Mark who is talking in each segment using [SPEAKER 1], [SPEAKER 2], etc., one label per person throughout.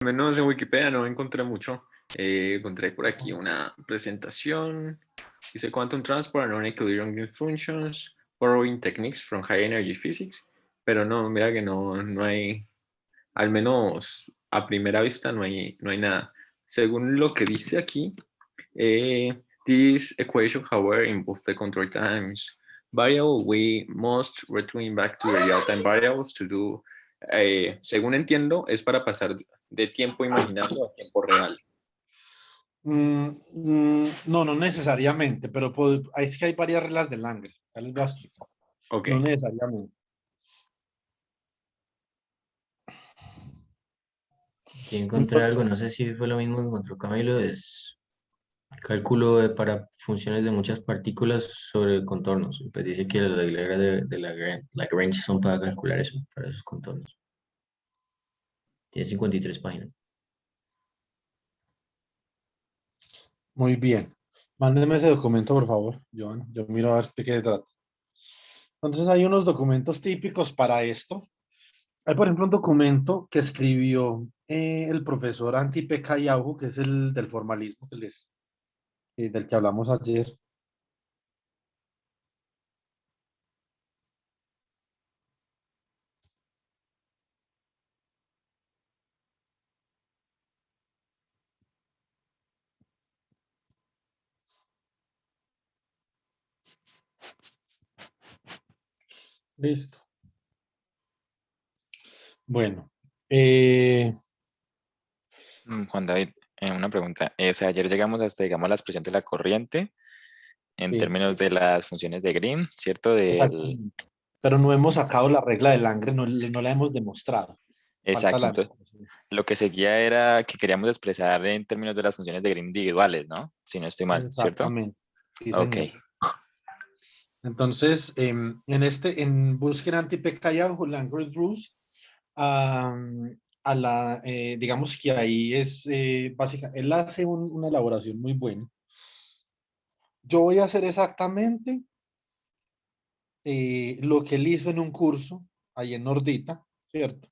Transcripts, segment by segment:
[SPEAKER 1] Al menos en Wikipedia no encontré mucho. Encontré por aquí una presentación. Dice Quantum Transport and Non-Equilibrium Functions, Borrowing Techniques from High Energy Physics. Pero no, mira que no hay, al menos a primera vista no hay nada. Según lo que dice aquí, this equation, however, in both the control times variable, we must return back to the real-time variables to do, según entiendo, es para pasar de tiempo imaginado a tiempo real.
[SPEAKER 2] No, no necesariamente, pero es que hay varias reglas de Langre. Ya les voy a explicar.
[SPEAKER 1] Ok.
[SPEAKER 2] No necesariamente.
[SPEAKER 3] Aquí encontré algo, no sé si fue lo mismo que encontró Camilo, es cálculo para funciones de muchas partículas sobre contornos. Pues dice que las reglas de Lagrange son para calcular eso, para esos contornos. Tiene 53 páginas.
[SPEAKER 2] Muy bien. Mándeme ese documento, por favor, Joan. Yo miro a ver de qué se trata. Entonces hay unos documentos típicos para esto. Hay, por ejemplo, un documento que escribió el profesor Antti Jauho, que es el del formalismo del que hablamos ayer. Listo. Bueno.
[SPEAKER 4] Juan David, una pregunta. O sea, ayer llegamos hasta, digamos, la expresión de la corriente en
[SPEAKER 2] Sí.
[SPEAKER 4] términos de las funciones de Green, ¿cierto?
[SPEAKER 2] Pero no hemos sacado la regla de Langre, no la hemos demostrado. Falta
[SPEAKER 4] Exacto.
[SPEAKER 2] la
[SPEAKER 4] Entonces,
[SPEAKER 2] demostración.
[SPEAKER 4] lo que seguía era que queríamos expresar en términos de las funciones de Green individuales, ¿no? Si no estoy mal, ¿cierto?
[SPEAKER 2] Exactamente. Sí,
[SPEAKER 4] Ok.
[SPEAKER 2] señor. Entonces, en búsqueda anti-Pekayah, Langre Rules, digamos que ahí es básica. Él hace una elaboración muy buena. Yo voy a hacer exactamente lo que él hizo en un curso ahí en Nordita, ¿cierto?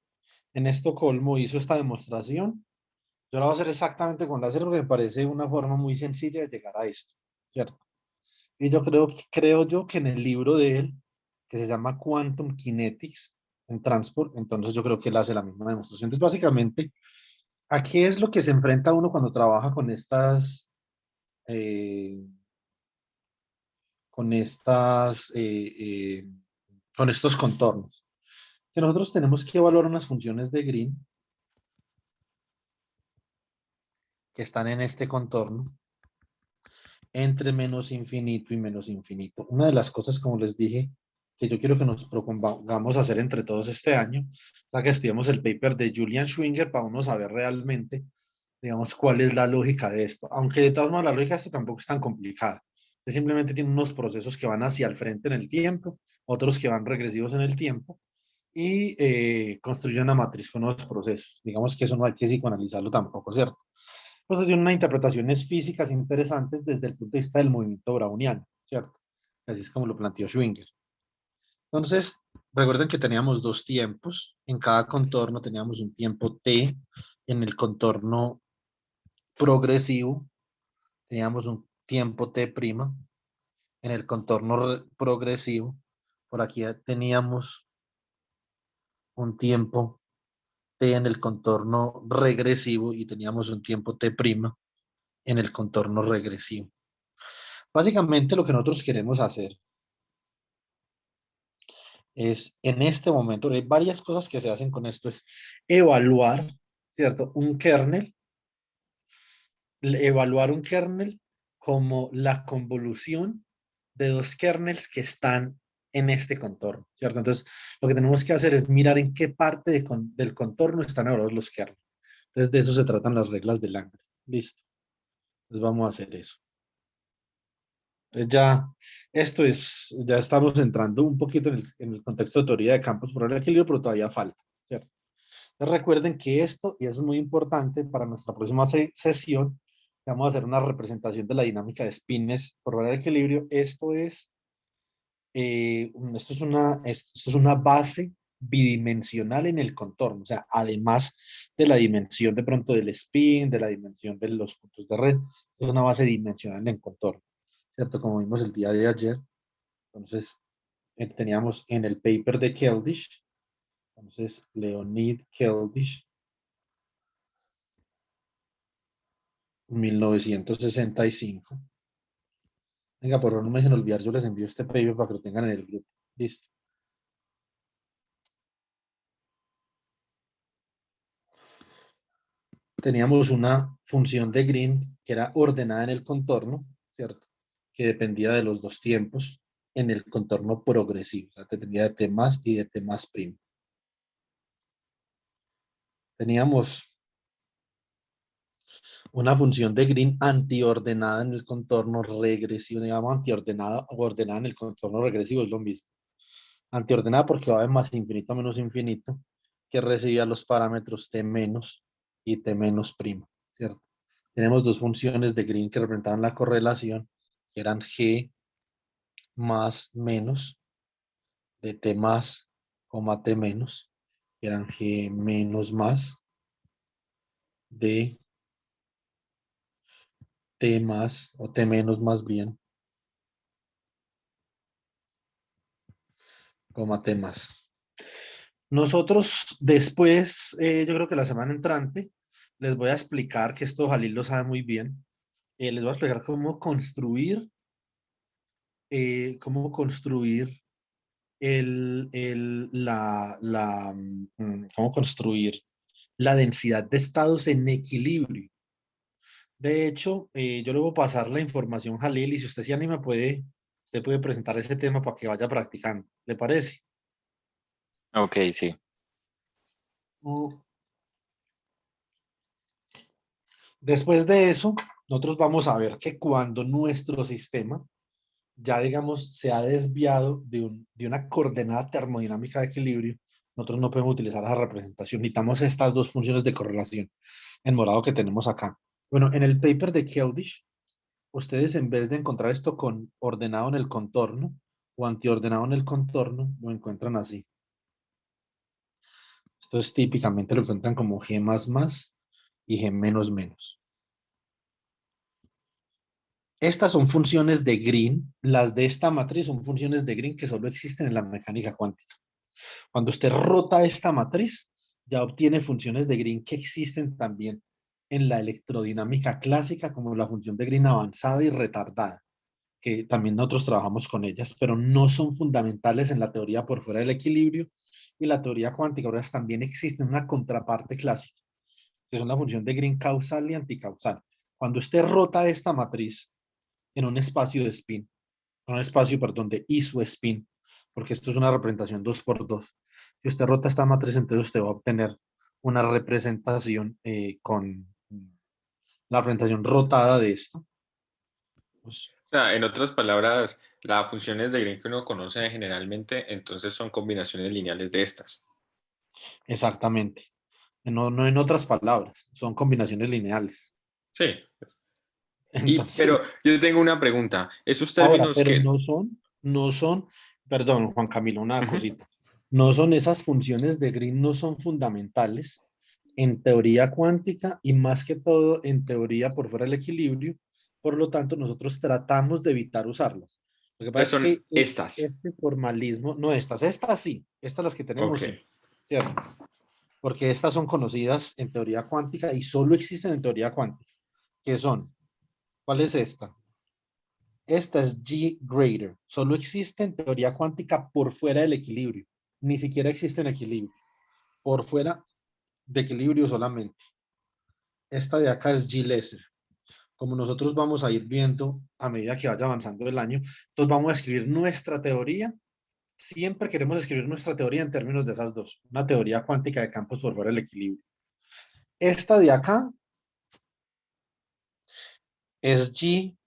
[SPEAKER 2] En Estocolmo hizo esta demostración. Yo la voy a hacer exactamente con láser porque me parece una forma muy sencilla de llegar a esto, ¿cierto? Y yo creo yo que en el libro de él, que se llama Quantum Kinetics en Transport, entonces yo creo que él hace la misma demostración. Entonces, básicamente, ¿a qué es lo que se enfrenta uno cuando trabaja eh, con estas, con estos contornos? Que nosotros tenemos que evaluar unas funciones de Green que están en este contorno entre menos infinito y menos infinito. Una de las cosas, como les dije, que yo quiero que nos propongamos hacer entre todos este año, es que estudiemos el paper de Julian Schwinger para uno saber realmente, digamos, cuál es la lógica de esto. Aunque de todas maneras la lógica de esto tampoco es tan complicada. Usted simplemente tiene unos procesos que van hacia el frente en el tiempo, otros que van regresivos en el tiempo, y construye una matriz con los procesos. Digamos que eso no hay que psicoanalizarlo tampoco, ¿cierto? Pues tiene unas interpretaciones físicas interesantes desde el punto de vista del movimiento browniano, ¿cierto? Así es como lo planteó Schwinger. Entonces, recuerden que teníamos dos tiempos. En cada contorno teníamos un tiempo t. En el contorno progresivo teníamos un tiempo t'. En el contorno progresivo, por aquí teníamos un tiempo t en el contorno regresivo y teníamos un tiempo t' en el contorno regresivo. Básicamente lo que nosotros queremos hacer es en este momento, hay varias cosas que se hacen con esto, es evaluar, ¿cierto? Evaluar un kernel como la convolución de dos kernels que están en este contorno, ¿cierto? Entonces, lo que tenemos que hacer es mirar en qué parte del contorno están evaluados los kernels. Entonces, de eso se tratan las reglas de Langre. Listo. Entonces, vamos a hacer eso. Entonces ya estamos entrando un poquito en el contexto de teoría de campos por el equilibrio, pero todavía falta, ¿cierto? Entonces recuerden que esto, y eso es muy importante para nuestra próxima sesión, vamos a hacer una representación de la dinámica de spines por el equilibrio. Esto es una base bidimensional en el contorno, o sea, además de la dimensión de pronto del spin, de la dimensión de los puntos de red, es una base dimensional en el contorno, ¿cierto? Como vimos el día de ayer. Entonces, teníamos en el paper de Keldysh, entonces Leonid Keldysh, 1965. Venga, por favor, no me dejen olvidar, yo les envío este paper para que lo tengan en el grupo. Listo. Teníamos una función de Green que era ordenada en el contorno, ¿cierto? Que dependía de los dos tiempos en el contorno progresivo, o sea, dependía de T más y de T más primo. Teníamos una función de Green antiordenada en el contorno regresivo, digamos antiordenada o ordenada en el contorno regresivo, es lo mismo. Antiordenada porque va de más infinito a menos infinito, que recibía los parámetros T menos y T menos primo, ¿cierto? Tenemos dos funciones de Green que representaban la correlación, que eran G más menos de T más, T menos, que eran G menos más de T más, o T menos más bien, T más. Nosotros después, yo creo que la semana entrante, les voy a explicar, que esto Jalil lo sabe muy bien, les voy a explicar cómo construir cómo construir la densidad de estados en equilibrio. De hecho, yo le voy a pasar la información a Jalil y si usted se anima, usted puede presentar ese tema para que vaya practicando. ¿Le parece?
[SPEAKER 4] Ok, sí.
[SPEAKER 2] Después de eso, nosotros vamos a ver que cuando nuestro sistema ya, digamos, se ha desviado de una coordenada termodinámica de equilibrio, nosotros no podemos utilizar esa representación. Necesitamos estas dos funciones de correlación en morado que tenemos acá. Bueno, en el paper de Keldysh, ustedes en vez de encontrar esto con ordenado en el contorno o antiordenado en el contorno, lo encuentran así. Esto es típicamente lo encuentran como G más más y G menos menos. Estas son funciones de Green. Las de esta matriz son funciones de Green que solo existen en la mecánica cuántica. Cuando usted rota esta matriz, ya obtiene funciones de Green que existen también en la electrodinámica clásica, como la función de Green avanzada y retardada, que también nosotros trabajamos con ellas, pero no son fundamentales en la teoría por fuera del equilibrio y la teoría cuántica. Ahora también existe una contraparte clásica, que es la función de Green causal y anticausal. Cuando usted rota esta matriz en un espacio de spin, en un espacio, perdón, de isospin, porque esto es una representación 2×2. Si usted rota esta matriz, entonces usted va a obtener una representación con la representación rotada de esto. Pues,
[SPEAKER 1] O sea, en otras palabras, las funciones de Green que uno conoce generalmente, entonces son combinaciones lineales de estas.
[SPEAKER 2] exactamente. No, no en otras palabras, son combinaciones lineales.
[SPEAKER 1] Sí.
[SPEAKER 2] Entonces,
[SPEAKER 1] Pero yo tengo una pregunta. Esos
[SPEAKER 2] ahora,
[SPEAKER 1] términos
[SPEAKER 2] pero
[SPEAKER 1] que...
[SPEAKER 2] no son, perdón, Juan Camilo, una
[SPEAKER 1] Ujú.
[SPEAKER 2] cosita. No son esas funciones de Green, no son fundamentales en teoría cuántica y más que todo en teoría por fuera del equilibrio. Por lo tanto, nosotros tratamos de evitar usarlas. Lo que pasa
[SPEAKER 1] Entonces
[SPEAKER 2] es
[SPEAKER 1] son
[SPEAKER 2] que
[SPEAKER 1] estas.
[SPEAKER 2] este formalismo, no estas sí, estas las que tenemos
[SPEAKER 1] Ok.
[SPEAKER 2] sí, ¿cierto? Porque estas son conocidas en teoría cuántica y solo existen en teoría cuántica. ¿Qué son? ¿Cuál es esta? Esta es G greater. Solo existe en teoría cuántica por fuera del equilibrio. Ni siquiera existe en equilibrio. Por fuera de equilibrio solamente. Esta de acá es G lesser. Como nosotros vamos a ir viendo a medida que vaya avanzando el año, entonces vamos a escribir nuestra teoría. Siempre queremos escribir nuestra teoría en términos de esas dos. Una teoría cuántica de campos por fuera del equilibrio. Esta de acá es G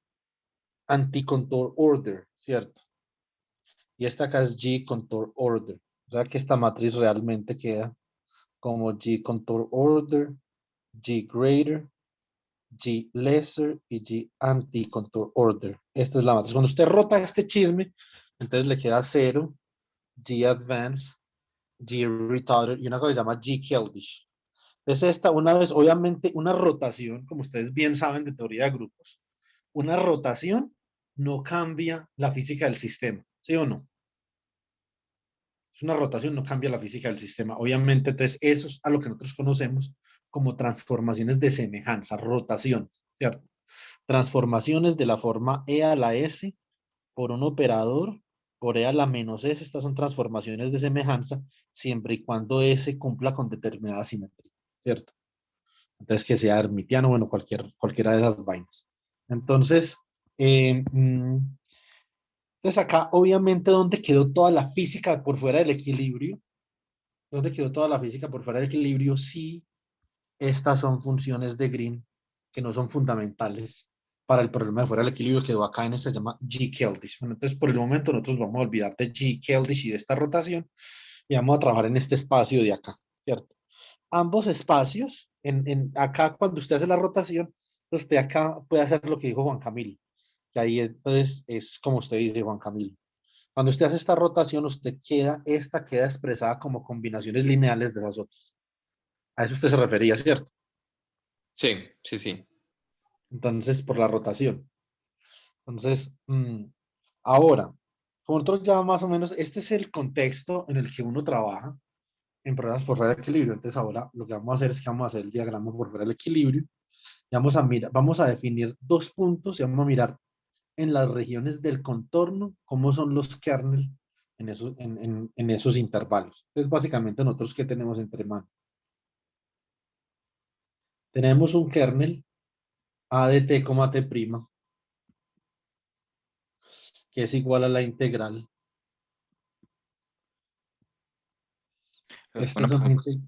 [SPEAKER 2] anti-contour order, ¿cierto? Y esta acá es G contour order. O sea que esta matriz realmente queda como G contour order, G greater, G lesser y G anti-contour order. Esta es la matriz. Cuando usted rota este chisme, entonces le queda 0, G advance G. Retarded y una cosa que se llama G. Keldysh. Entonces esta, una vez, obviamente, una rotación, como ustedes bien saben de teoría de grupos, una rotación no cambia la física del sistema, ¿sí o no? Es una rotación, no cambia la física del sistema. Obviamente, entonces eso es a lo que nosotros conocemos como transformaciones de semejanza, rotaciones, ¿cierto? Transformaciones de la forma e a la s por un operador por e a la menos s. Estas son transformaciones de semejanza siempre y cuando s cumpla con determinada simetría, ¿cierto? Entonces que sea hermitiano, bueno, cualquiera de esas vainas. Entonces, eh, mm, entonces acá obviamente donde quedó toda la física por fuera del equilibrio, donde quedó toda la física por fuera del equilibrio, sí, estas son funciones de Green que no son fundamentales para el problema de fuera del equilibrio, quedó acá en esta, se llama G. Keldysh. Bueno, entonces por el momento nosotros vamos a olvidar de G. Keldysh y de esta rotación y vamos a trabajar en este espacio de acá, ¿cierto? Ambos espacios, acá cuando usted hace la rotación, usted acá puede hacer lo que dijo Juan Camilo, que ahí entonces es como usted dice, Juan Camilo. Cuando usted hace esta rotación, esta queda expresada como combinaciones lineales de esas otras. A eso usted se refería, ¿cierto?
[SPEAKER 1] Sí, sí, sí.
[SPEAKER 2] Entonces, por la rotación. Entonces, ahora, como nosotros ya más o menos, este es el contexto en el que uno trabaja en problemas por fuera del equilibrio. Entonces, ahora lo que vamos a hacer es que vamos a hacer el diagrama por fuera del equilibrio. Y vamos a definir dos puntos y vamos a mirar en las regiones del contorno cómo son los kernel en esos intervalos. Entonces, básicamente, nosotros, ¿qué tenemos entre manos? Tenemos un kernel a de t, t', que es igual a la integral. Esta
[SPEAKER 4] Una
[SPEAKER 2] es una
[SPEAKER 4] pregunta. Y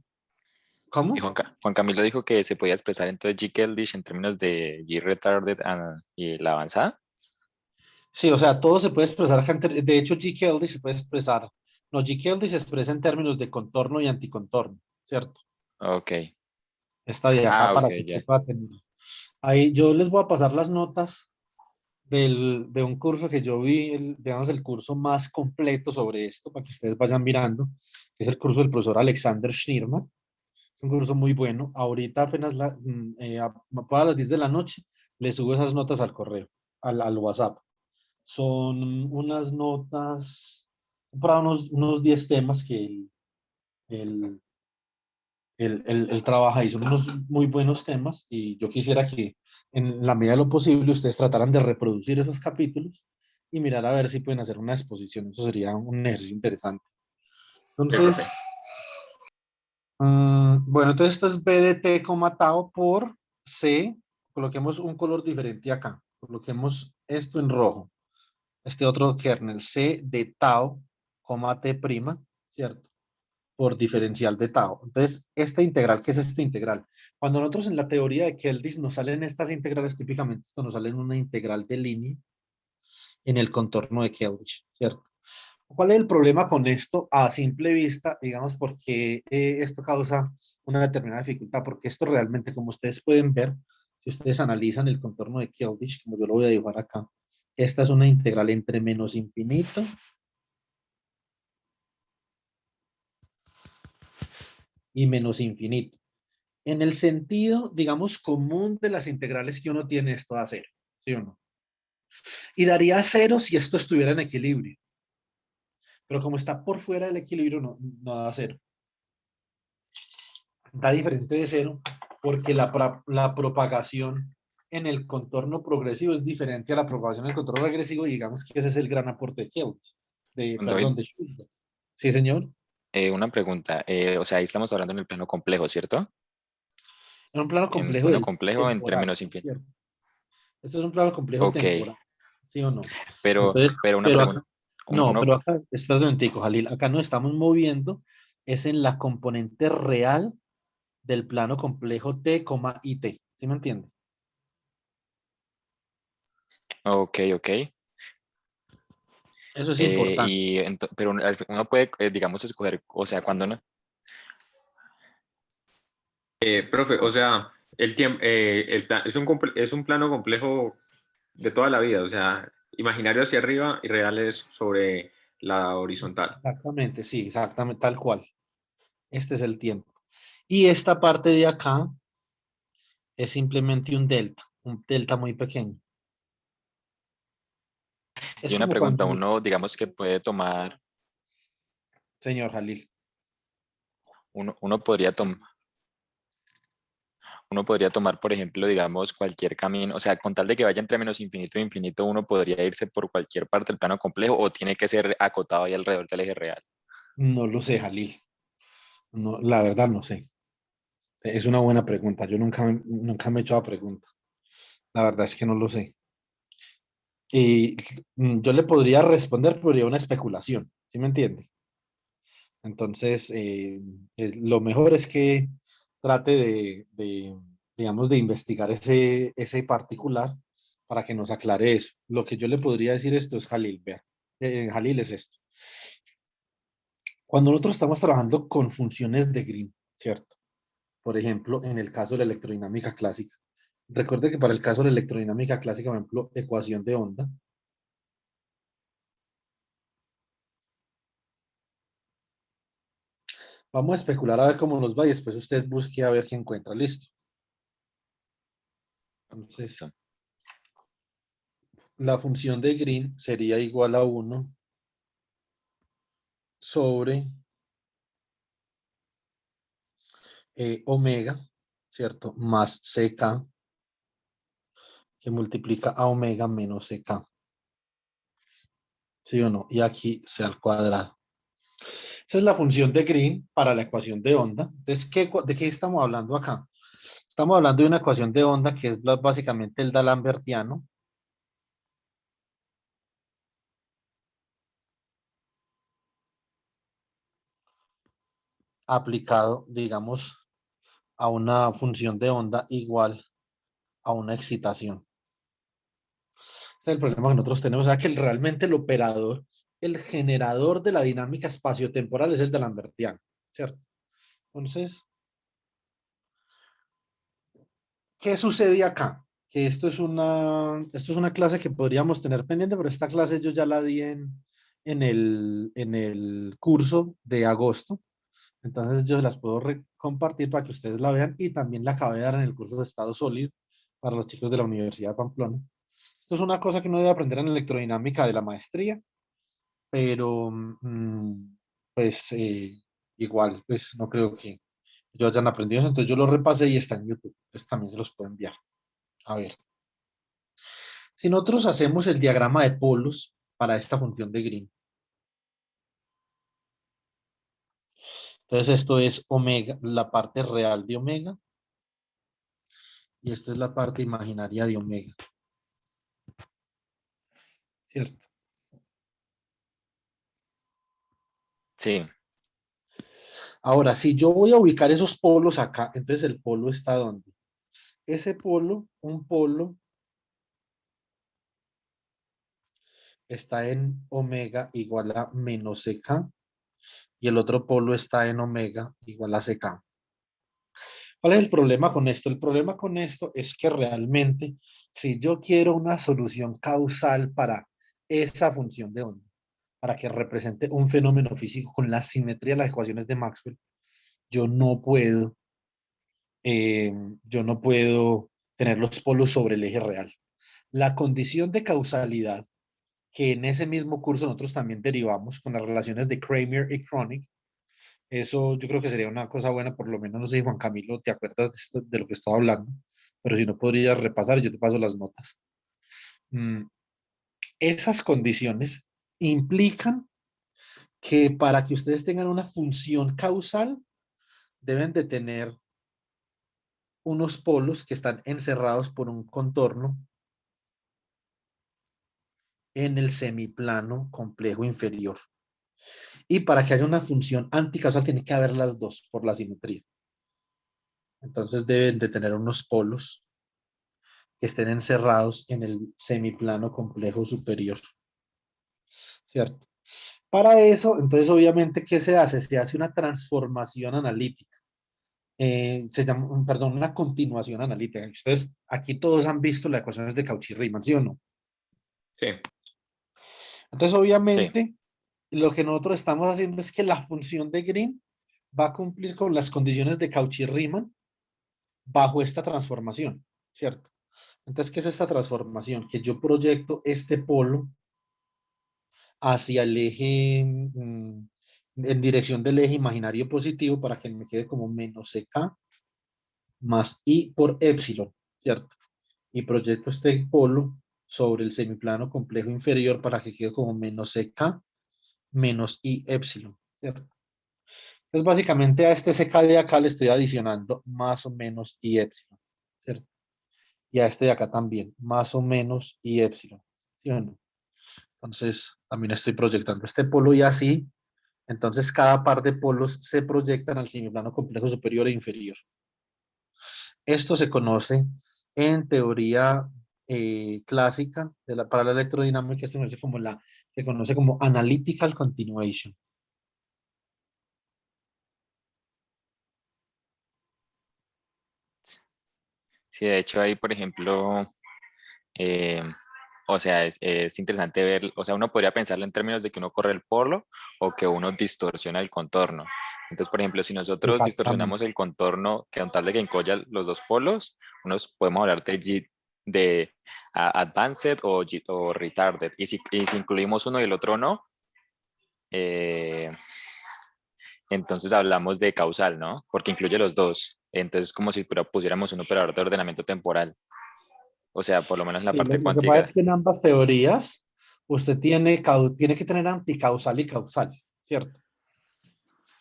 [SPEAKER 2] ¿Cómo?
[SPEAKER 4] Juan Camilo dijo que se podía expresar entonces G. Keldysh en términos de G retarded y la avanzada.
[SPEAKER 2] Sí, o sea, todo se puede expresar acá. De hecho, G. Keldysh se puede expresar. No, G. Keldysh se expresa en términos de contorno y anticontorno, ¿cierto?
[SPEAKER 4] Ok.
[SPEAKER 2] Esta de acá
[SPEAKER 4] Ah, ok,
[SPEAKER 2] para que usted
[SPEAKER 4] ya.
[SPEAKER 2] pueda tener. Ahí yo les voy a pasar las notas de un curso que yo vi, digamos, el curso más completo sobre esto, para que ustedes vayan mirando, que es el curso del profesor Alexander Schneerman. Es un curso muy bueno. Ahorita apenas para las 10 de la noche, le subo esas notas al correo, al WhatsApp. Son unas notas para unos 10 temas que él, él trabaja y son unos muy buenos temas y yo quisiera que en la medida de lo posible ustedes trataran de reproducir esos capítulos y mirar a ver si pueden hacer una exposición. Eso sería un ejercicio interesante.
[SPEAKER 1] Sí, profe.
[SPEAKER 2] Entonces, bueno, entonces esto es B de T, tau por C. Coloquemos un color diferente acá. Coloquemos esto en rojo. Este otro kernel C de tau, T', ¿cierto? Por diferencial de tau. Entonces, esta integral, ¿qué es esta integral? Cuando nosotros en la teoría de Keldysh nos salen estas integrales, típicamente esto nos sale en una integral de línea en el contorno de Keldysh, ¿cierto? ¿Cuál es el problema con esto a simple vista? Digamos, porque esto causa una determinada dificultad, porque esto realmente, como ustedes pueden ver, si ustedes analizan el contorno de Keldysh, como yo lo voy a dibujar acá, esta es una integral entre menos infinito y menos infinito. En el sentido, digamos, común de las integrales que uno tiene, esto da cero, ¿sí o no? Y daría cero si esto estuviera en equilibrio. Pero como está por fuera del equilibrio, no da cero. Da diferente de cero porque la propagación en el contorno progresivo es diferente a la propagación en el contorno regresivo y digamos que ese es el gran aporte de Kelvin,
[SPEAKER 4] Juan
[SPEAKER 2] perdón,
[SPEAKER 4] David,
[SPEAKER 2] de Schulze. Sí, señor.
[SPEAKER 4] una pregunta. O sea, ahí estamos hablando en el plano complejo, ¿cierto?
[SPEAKER 2] En un plano
[SPEAKER 4] En
[SPEAKER 2] complejo
[SPEAKER 4] plano
[SPEAKER 2] del
[SPEAKER 4] complejo en
[SPEAKER 2] temporal,
[SPEAKER 4] términos infinitos.
[SPEAKER 2] ¿cierto? Esto es un plano complejo
[SPEAKER 4] Ok,
[SPEAKER 2] temporal, ¿sí o no?
[SPEAKER 4] pero,
[SPEAKER 2] Entonces,
[SPEAKER 4] pero una
[SPEAKER 2] pero
[SPEAKER 4] pregunta.
[SPEAKER 2] acá, no, pero acá, espera un momentico, Jalil, acá nos estamos moviendo, es en la componente real del plano complejo T, y T, ¿sí me entiende?
[SPEAKER 4] Ok, ok.
[SPEAKER 2] Eso es importante.
[SPEAKER 4] Pero uno puede, digamos, escoger, o sea, cuando no.
[SPEAKER 1] Profe, o sea, es un plano complejo de toda la vida, o sea, imaginario hacia arriba y reales sobre la horizontal.
[SPEAKER 2] Exactamente, sí, exactamente, tal cual. Este es el tiempo. Y esta parte de acá es simplemente un delta muy pequeño. Es
[SPEAKER 4] Y una
[SPEAKER 2] como
[SPEAKER 4] pregunta,
[SPEAKER 2] cuando,
[SPEAKER 4] uno digamos que puede tomar,
[SPEAKER 2] señor Jalil,
[SPEAKER 4] uno podría tomar, por ejemplo, digamos, cualquier camino, o sea, con tal de que vaya entre menos infinito e infinito, uno podría irse por cualquier parte del plano complejo o tiene que ser acotado ahí alrededor del eje real.
[SPEAKER 2] no lo sé, Jalil. No, la verdad no sé. Es una buena pregunta. Yo nunca me he hecho la pregunta. La verdad es que no lo sé. Y yo le podría responder, pero sería una especulación. ¿Sí me entiende? Entonces, lo mejor es que trate digamos, de investigar ese particular para que nos aclare eso. Lo que yo le podría decir esto es Jalil, vea. Jalil es esto. Cuando nosotros estamos trabajando con funciones de Green, ¿cierto? Por ejemplo, en el caso de la electrodinámica clásica. Recuerde que para el caso de la electrodinámica clásica, por ejemplo, ecuación de onda, vamos a especular a ver cómo nos va y después usted busque a ver qué encuentra. Listo. Entonces,
[SPEAKER 4] Listo.
[SPEAKER 2] la función de Green sería igual a 1 sobre omega, ¿cierto? Más ck, que multiplica a omega menos ck. ¿Sí o no? Y aquí c al cuadrado. Esa es la función de Green para la ecuación de onda. Entonces, ¿de qué estamos hablando acá? Estamos hablando de una ecuación de onda que es básicamente el D'Alembertiano. Aplicado, digamos, a una función de onda igual a una excitación. Este es el problema que nosotros tenemos, o sea, que realmente el operador, el generador de la dinámica espaciotemporal es el D'Alembertiano, ¿cierto? Entonces, ¿qué sucede acá? Que esto es una clase que podríamos tener pendiente, pero esta clase yo ya la di en el curso de agosto. Entonces yo las puedo compartir para que ustedes la vean y también la acabé de dar en el curso de estado sólido para los chicos de la Universidad de Pamplona. Esto es una cosa que uno debe aprender en electrodinámica de la maestría, pero pues igual, pues no creo que ellos hayan aprendido eso. Entonces yo lo repasé y está en YouTube. Entonces también se los puedo enviar. A ver, si nosotros hacemos el diagrama de polos para esta función de Green, entonces esto es omega, la parte real de omega, y esta es la parte imaginaria de omega, ¿cierto?
[SPEAKER 4] Sí,
[SPEAKER 2] Ahora, si yo voy a ubicar esos polos acá, entonces el polo está ¿dónde? Ese polo, un polo, está en omega igual a menos ck, y el otro polo está en omega igual a ck. ¿Cuál es el problema con esto? El problema con esto es que realmente, si yo quiero una solución causal para esa función de onda, para que represente un fenómeno físico con la simetría de las ecuaciones de Maxwell, yo no puedo, eh, yo no puedo tener los polos sobre el eje real. La condición de causalidad, que en ese mismo curso nosotros también derivamos con las relaciones de Kramer y Kronig, eso yo creo que sería una cosa buena, por lo menos, no sé si Juan Camilo, ¿te acuerdas de lo que estaba hablando? Pero si no podrías repasar, yo te paso las notas. Mm, Esas condiciones implican que para que ustedes tengan una función causal, deben de tener unos polos que están encerrados por un contorno en el semiplano complejo inferior. Y para que haya una función anticausal, tiene que haber las dos por la simetría. Entonces deben de tener unos polos que estén encerrados en el semiplano complejo superior, ¿cierto? Para eso, entonces obviamente, ¿qué se hace? Se hace una transformación analítica. Se llama, perdón, una continuación analítica. Ustedes aquí todos han visto las ecuaciones de Cauchy-Riemann, ¿sí o no?
[SPEAKER 1] Sí,
[SPEAKER 2] Entonces,
[SPEAKER 4] sí.
[SPEAKER 2] obviamente, lo que nosotros estamos haciendo es que la función de Green va a cumplir con las condiciones de Cauchy-Riemann bajo esta transformación, ¿cierto? Entonces, ¿qué es esta transformación? Que yo proyecto este polo hacia el eje, en dirección del eje imaginario positivo para que me quede como menos CK más I por epsilon, ¿cierto? Y proyecto este polo sobre el semiplano complejo inferior para que quede como menos CK menos I epsilon, ¿cierto? Entonces, básicamente a este CK de acá le estoy adicionando más o menos I epsilon, ¿cierto? Y a este de acá también, más o menos I epsilon, ¿sí o no? Entonces, también estoy proyectando este polo y así. Entonces, cada par de polos se proyectan al semiplano complejo superior e inferior. Esto se conoce en teoría clásica para la electrodinámica, se conoce como analytical continuation.
[SPEAKER 4] Sí, de hecho ahí, por ejemplo, eh, o sea, es interesante ver, o sea, uno podría pensarlo en términos de que uno corre el polo o que uno distorsiona el contorno. Entonces, por ejemplo, si nosotros distorsionamos
[SPEAKER 2] Exactamente.
[SPEAKER 4] el contorno, que con tal de que encolla los dos polos, unos podemos hablar de advanced o retarded. Y si incluimos uno y el otro no, eh, entonces hablamos de causal, ¿no? Porque incluye los dos. Entonces, como si pusiéramos un operador de ordenamiento temporal. O sea, por lo menos en la
[SPEAKER 2] Sí,
[SPEAKER 4] parte
[SPEAKER 2] lo que pasa es
[SPEAKER 4] cuántica.
[SPEAKER 2] que en ambas teorías usted tiene que tener anticausal y causal, ¿cierto?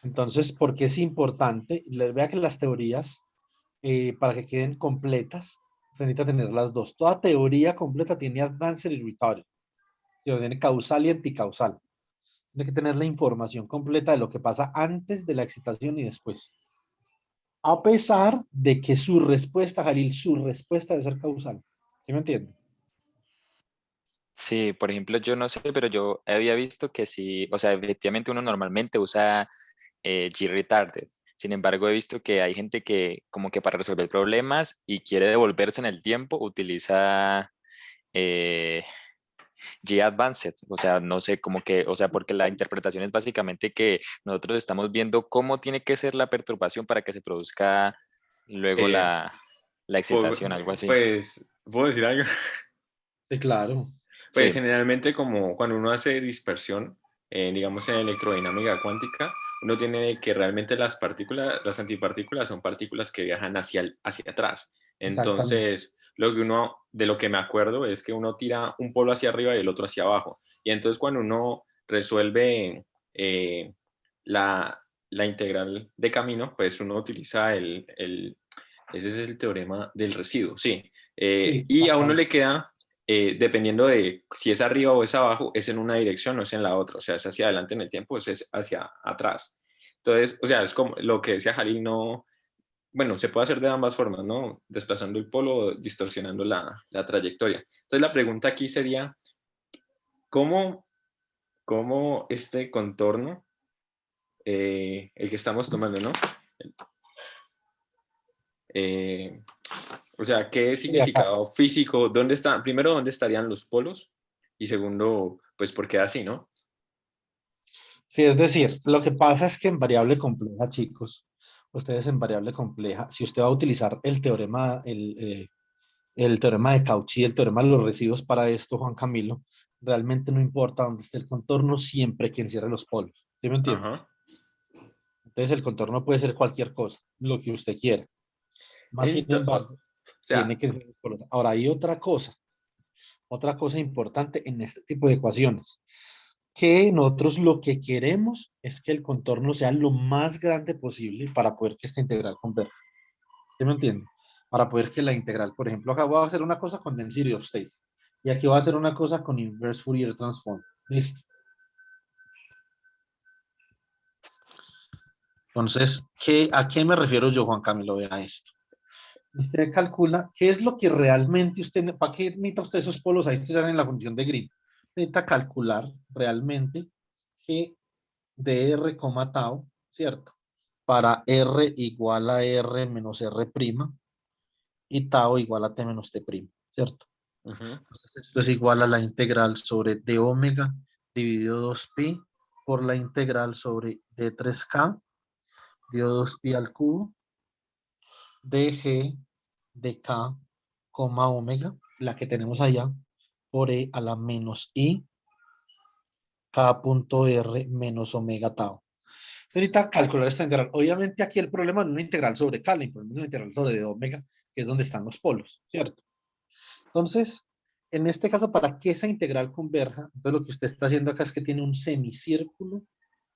[SPEAKER 2] Entonces, ¿por qué es importante? Vea que las teorías, para que queden completas, se necesita tener las dos. Toda teoría completa tiene advanced y retarded. ¿Sí? Tiene causal y anticausal. Tiene que tener la información completa de lo que pasa antes de la excitación y después. A pesar de que su respuesta, Jalil, su respuesta debe ser causal. ¿Sí me entiende?
[SPEAKER 4] Sí, por ejemplo, yo no sé, pero yo había visto que sí, o sea, efectivamente uno normalmente usa G-retarded. Sin embargo, he visto que hay gente que como que para resolver problemas y quiere devolverse en el tiempo, utiliza eh, G-advanced. O sea, no sé, como que, o sea, porque la interpretación es básicamente que nosotros estamos viendo cómo tiene que ser la perturbación para que se produzca luego
[SPEAKER 1] Eh,
[SPEAKER 4] la
[SPEAKER 1] pu-
[SPEAKER 4] excitación, algo así.
[SPEAKER 1] pues, ¿puedo decir algo?
[SPEAKER 2] Sí, claro.
[SPEAKER 1] Pues
[SPEAKER 4] Sí,
[SPEAKER 1] generalmente como cuando uno hace dispersión, digamos en electrodinámica cuántica, uno tiene que realmente las partículas, las antipartículas son partículas que viajan hacia atrás.
[SPEAKER 2] Exactamente.
[SPEAKER 1] Entonces, de lo que me acuerdo es que uno tira un polo hacia arriba y el otro hacia abajo. Y entonces cuando uno resuelve la, la integral de camino, pues uno utiliza ese es el teorema del residuo, sí.
[SPEAKER 2] Sí,
[SPEAKER 1] Y a uno
[SPEAKER 2] exactamente.
[SPEAKER 1] le queda dependiendo de si es arriba o es abajo, es en una dirección o es en la otra. O sea, es hacia adelante en el tiempo, es hacia atrás. Entonces, o sea, es como lo que decía Jalil, no, bueno, se puede hacer de ambas formas, ¿no? Desplazando el polo o distorsionando la trayectoria. Entonces, la pregunta aquí sería, ¿cómo, cómo este contorno, el que estamos tomando, ¿no? Eh, o sea, ¿qué
[SPEAKER 2] Sí, acá.
[SPEAKER 1] significado físico? ¿Dónde está? Primero, ¿dónde estarían los polos? Y segundo, pues, ¿por qué así, no?
[SPEAKER 2] Sí, es decir, lo que pasa es que en variable compleja, chicos, ustedes en variable compleja, si usted va a utilizar el teorema de Cauchy, el teorema de los residuos para esto, Juan Camilo, realmente no importa dónde esté el contorno, siempre que encierre los polos. ¿Sí me entiende?
[SPEAKER 1] Ajá.
[SPEAKER 2] Entonces el contorno puede ser cualquier cosa, lo que usted quiera. Más sin
[SPEAKER 1] O
[SPEAKER 2] embargo, tiene
[SPEAKER 1] sea,
[SPEAKER 2] que ser los polos. Ahora hay otra cosa importante en este tipo de ecuaciones, que nosotros lo que queremos es que el contorno sea lo más grande posible para poder que esta integral converja. ¿Sí me entiende? Para poder que la integral, por ejemplo, acá voy a hacer una cosa con density of states y aquí voy a hacer una cosa con inverse Fourier transform. Listo. Entonces, ¿a qué me refiero yo, Juan Camilo? Vea esto. Usted calcula qué es lo que realmente usted, ¿para qué necesita usted esos polos ahí que salen en la función de Green? Necesita calcular realmente que dr, tau, ¿cierto? Para r igual a r menos r' y tau igual a t menos t', ¿cierto?
[SPEAKER 1] ujú.
[SPEAKER 2] Entonces esto es igual a la integral sobre d omega dividido 2pi por la integral sobre d3k dio 2pi al cubo de G de K, omega, la que tenemos allá, por E a la menos I, K punto R menos omega tau. Ahorita calcular esta integral. Obviamente aquí el problema no es una integral sobre K, el problema es una integral sobre de omega, que es donde están los polos, ¿cierto? Entonces, en este caso, para que esa integral converja, entonces lo que usted está haciendo acá es que tiene un semicírculo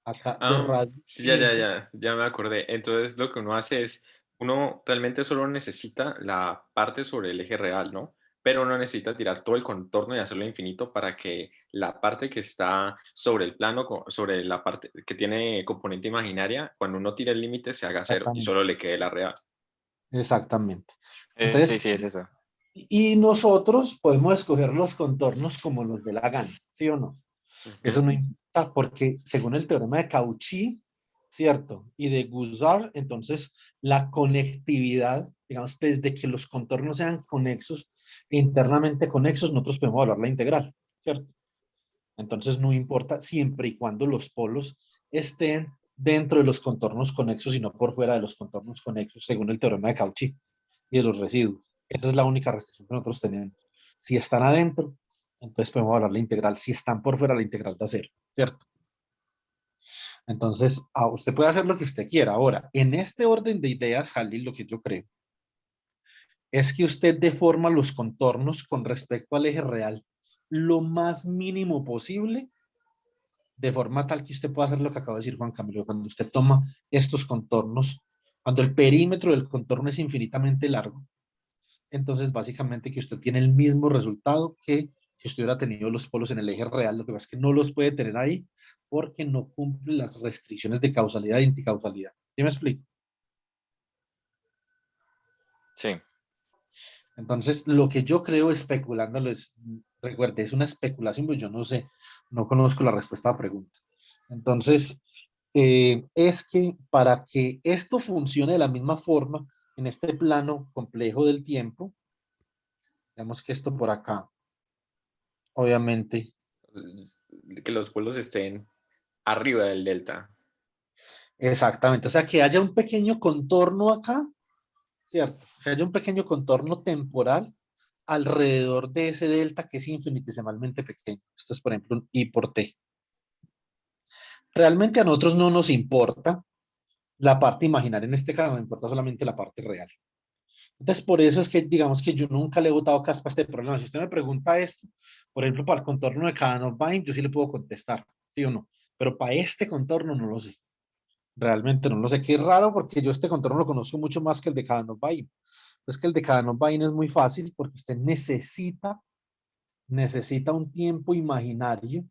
[SPEAKER 2] acá de radio.
[SPEAKER 1] Sí, ya me acordé. Entonces lo que uno hace es, uno realmente solo necesita la parte sobre el eje real, ¿no? Pero uno necesita tirar todo el contorno y hacerlo infinito para que la parte que está sobre el plano, sobre la parte que tiene componente imaginaria, cuando uno tira el límite se haga cero y
[SPEAKER 2] Exactamente.
[SPEAKER 1] solo le quede la real.
[SPEAKER 2] Exactamente.
[SPEAKER 4] Sí,
[SPEAKER 2] Entonces,
[SPEAKER 4] sí, es eso.
[SPEAKER 2] y nosotros podemos escoger los contornos como nos dé la gana, ¿sí o no? Eso
[SPEAKER 1] Ujú.
[SPEAKER 2] no importa porque según el teorema de Cauchy, ¿cierto? Y de Guzard, entonces la conectividad, digamos, desde que los contornos sean conexos, internamente conexos, nosotros podemos evaluar la integral, ¿cierto? Entonces no importa siempre y cuando los polos estén dentro de los contornos conexos y no por fuera de los contornos conexos, según el teorema de Cauchy y de los residuos. Esa es la única restricción que nosotros tenemos. Si están adentro, entonces podemos hablar la integral. Si están por fuera, la integral da cero, ¿cierto? Entonces, usted puede hacer lo que usted quiera. Ahora, en este orden de ideas, Jalil, lo que yo creo es que usted deforma los contornos con respecto al eje real lo más mínimo posible, de forma tal que usted pueda hacer lo que acaba de decir Juan Camilo. Cuando usted toma estos contornos, cuando el perímetro del contorno es infinitamente largo, entonces básicamente que usted tiene el mismo resultado que si usted hubiera tenido los polos en el eje real. Lo que pasa es que no los puede tener ahí porque no cumple las restricciones de causalidad e anticausalidad. ¿Sí me explico?
[SPEAKER 4] Sí.
[SPEAKER 2] Entonces, lo que yo creo especulándolo es, recuerde, es una especulación, pues yo no sé, no conozco la respuesta a la pregunta. Entonces, es que para que esto funcione de la misma forma en este plano complejo del tiempo, digamos que esto por acá, obviamente,
[SPEAKER 1] Que los polos estén arriba del delta.
[SPEAKER 2] exactamente, o sea, que haya un pequeño contorno acá, ¿cierto? Que haya un pequeño contorno temporal alrededor de ese delta que es infinitesimalmente pequeño. Esto es, por ejemplo, un I por T. Realmente a nosotros no nos importa la parte imaginaria, en este caso nos importa solamente la parte real. Entonces, por eso es que, digamos que yo nunca le he botado caspa a este problema. Si usted me pregunta esto, por ejemplo, para el contorno de Kadanoff-Bain, yo sí le puedo contestar, sí o no. Pero para este contorno no lo sé. Realmente no lo sé. Qué raro porque yo este contorno lo conozco mucho más que el de Kadanoff-Bain. Es que el de Kadanoff-Bain es muy fácil porque usted necesita un tiempo imaginario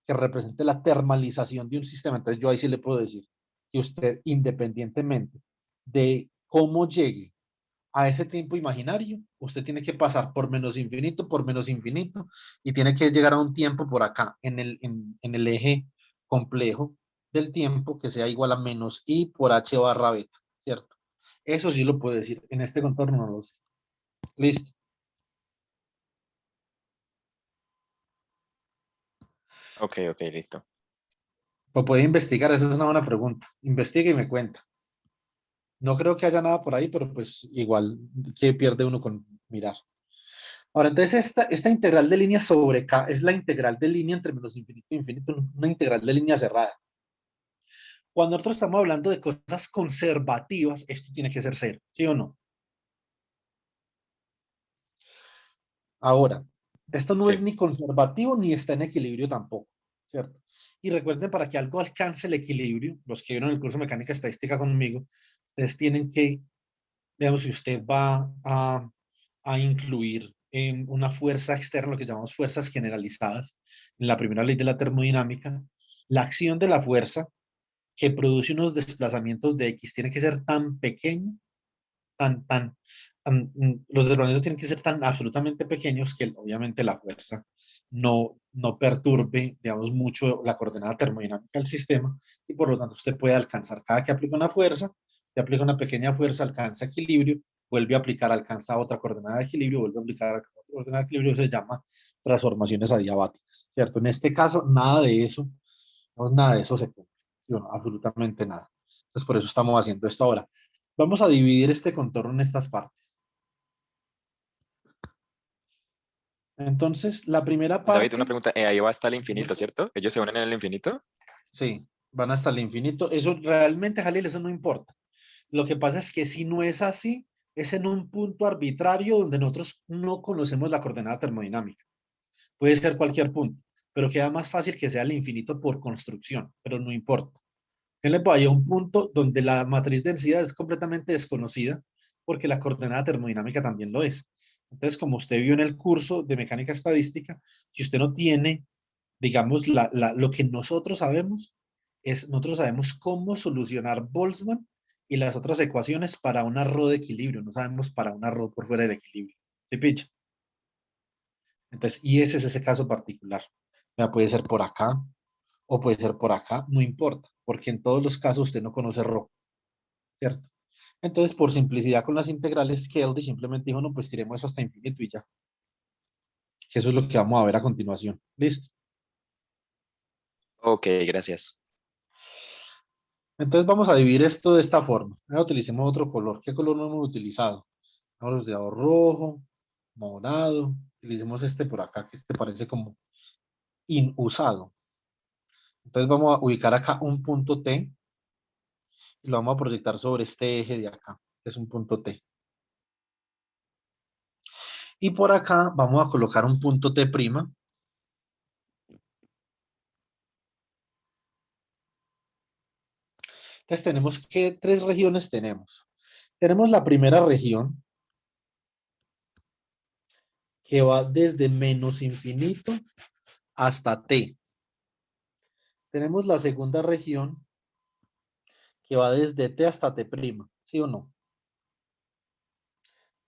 [SPEAKER 2] que represente la termalización de un sistema. Entonces yo ahí sí le puedo decir que usted, independientemente de cómo llegue a ese tiempo imaginario, usted tiene que pasar por menos infinito, y tiene que llegar a un tiempo por acá, en el eje complejo del tiempo, que sea igual a menos I por H barra beta, ¿cierto? Eso sí lo puedo decir. En este contorno no lo sé. Listo.
[SPEAKER 4] Ok, listo.
[SPEAKER 2] Lo puede investigar, esa es una buena pregunta. Investiga y me cuenta. No creo que haya nada por ahí, pero pues igual, ¿qué pierde uno con mirar? Ahora, entonces esta integral de línea sobre K es la integral de línea entre menos infinito e infinito, una integral de línea cerrada. Cuando nosotros estamos hablando de cosas conservativas, esto tiene que ser cero, ¿sí o no? Ahora, esto no es
[SPEAKER 1] Sí.
[SPEAKER 2] ni conservativo ni está en equilibrio tampoco, ¿cierto? Y recuerden, para que algo alcance el equilibrio, los que vieron el curso de mecánica estadística conmigo, ustedes tienen que, digamos, si usted va a incluir una fuerza externa, lo que llamamos fuerzas generalizadas, en la primera ley de la termodinámica, la acción de la fuerza que produce unos desplazamientos de X tiene que ser tan pequeña, los desplazamientos tienen que ser tan absolutamente pequeños que obviamente la fuerza no perturbe, digamos, mucho la coordenada termodinámica del sistema, y por lo tanto usted puede alcanzar, cada que aplica una fuerza, que aplica una pequeña fuerza, alcanza equilibrio, vuelve a aplicar, alcanza otra coordenada de equilibrio, vuelve a aplicar otra coordenada de equilibrio, se llama transformaciones adiabáticas, ¿cierto? En este caso, nada de eso, no, nada de eso se cumple, ¿sí? Bueno, absolutamente nada. Entonces, por eso estamos haciendo esto ahora. Vamos a dividir este contorno en estas partes. Entonces, la primera
[SPEAKER 4] David, una
[SPEAKER 2] parte,
[SPEAKER 4] pregunta. Ahí va hasta el infinito, ¿cierto? ¿Ellos se unen en el infinito?
[SPEAKER 2] sí, van hasta el infinito. Eso realmente, Jalil, eso no importa. Lo que pasa es que si no es así, es en un punto arbitrario donde nosotros no conocemos la coordenada termodinámica. Puede ser cualquier punto, pero queda más fácil que sea el infinito por construcción, pero no importa. Hay un punto donde la matriz densidad es completamente desconocida porque la coordenada termodinámica también lo es. Entonces, como usted vio en el curso de mecánica estadística, si usted no tiene, digamos, lo que nosotros sabemos, nosotros sabemos cómo solucionar Boltzmann y las otras ecuaciones para una RO de equilibrio, no sabemos para una RO por fuera del equilibrio. ¿Sí, picha? Entonces, y ese es ese caso particular. Ya puede ser por acá o puede ser por acá, no importa, porque en todos los casos usted no conoce ρ, ¿cierto? Entonces, por simplicidad con las integrales, Keldy simplemente dijo, no, pues tiremos eso hasta infinito y ya. Que eso es lo que vamos a ver a continuación. ¿Listo?
[SPEAKER 4] Ok, gracias.
[SPEAKER 2] Entonces vamos a dividir esto de esta forma. Ahora utilicemos otro color. ¿Qué color no hemos utilizado? Hemos usado rojo, morado. Utilicemos este por acá, que este parece como inusado. Entonces vamos a ubicar acá un punto T y lo vamos a proyectar sobre este eje de acá, que es un punto T. Y por acá vamos a colocar un punto T'. Entonces tenemos que, tres regiones tenemos. Tenemos la primera región que va desde menos infinito hasta T. Tenemos la segunda región que va desde T hasta T', ¿sí o no?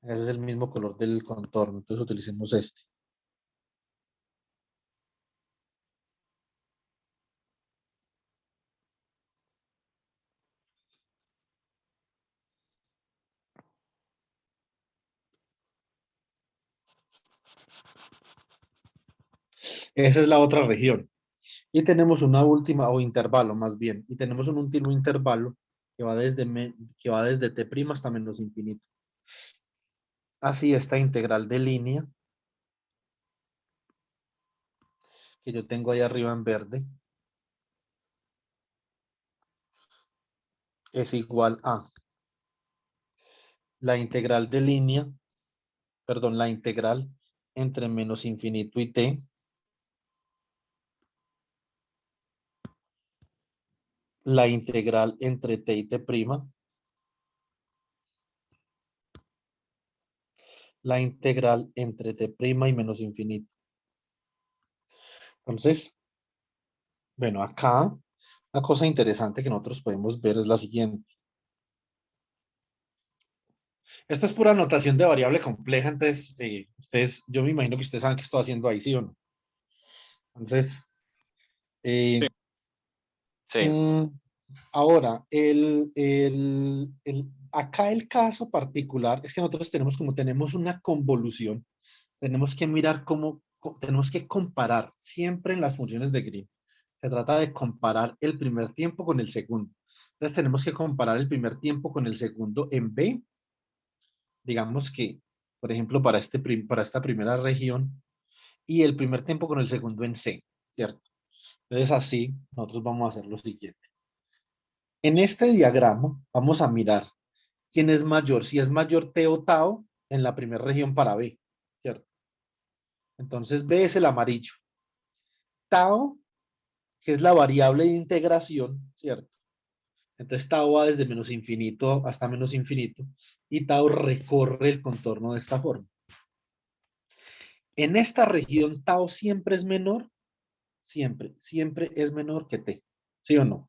[SPEAKER 2] Ese es el mismo color del contorno, entonces utilicemos este. Esa es la otra región. Y tenemos una última, o intervalo más bien, y tenemos un último intervalo que va desde T' hasta menos infinito. Así esta integral de línea que yo tengo ahí arriba en verde es igual a la integral de línea, perdón, la integral entre menos infinito y T, la integral entre T y T', la integral entre T' y menos infinito. Entonces, bueno, acá una cosa interesante que nosotros podemos ver es la siguiente. Esto es pura notación de variable compleja, entonces yo me imagino que ustedes saben qué estoy haciendo ahí, ¿sí o no? Entonces,
[SPEAKER 4] Sí.
[SPEAKER 2] eh,
[SPEAKER 4] Sí.
[SPEAKER 2] mm, ahora, acá el caso particular es que nosotros tenemos, como tenemos una convolución, tenemos que mirar tenemos que comparar siempre en las funciones de Green. Se trata de comparar el primer tiempo con el segundo. Entonces tenemos que comparar el primer tiempo con el segundo en B. Digamos que, por ejemplo, para esta primera región y el primer tiempo con el segundo en C, ¿cierto? Entonces así nosotros vamos a hacer lo siguiente. En este diagrama vamos a mirar quién es mayor, si es mayor T o Tau en la primera región para B, ¿cierto? Entonces B es el amarillo. Tau, que es la variable de integración, ¿cierto? Entonces tau va desde menos infinito hasta menos infinito y tau recorre el contorno de esta forma. En esta región tau siempre es menor, siempre es menor que t, ¿sí o no?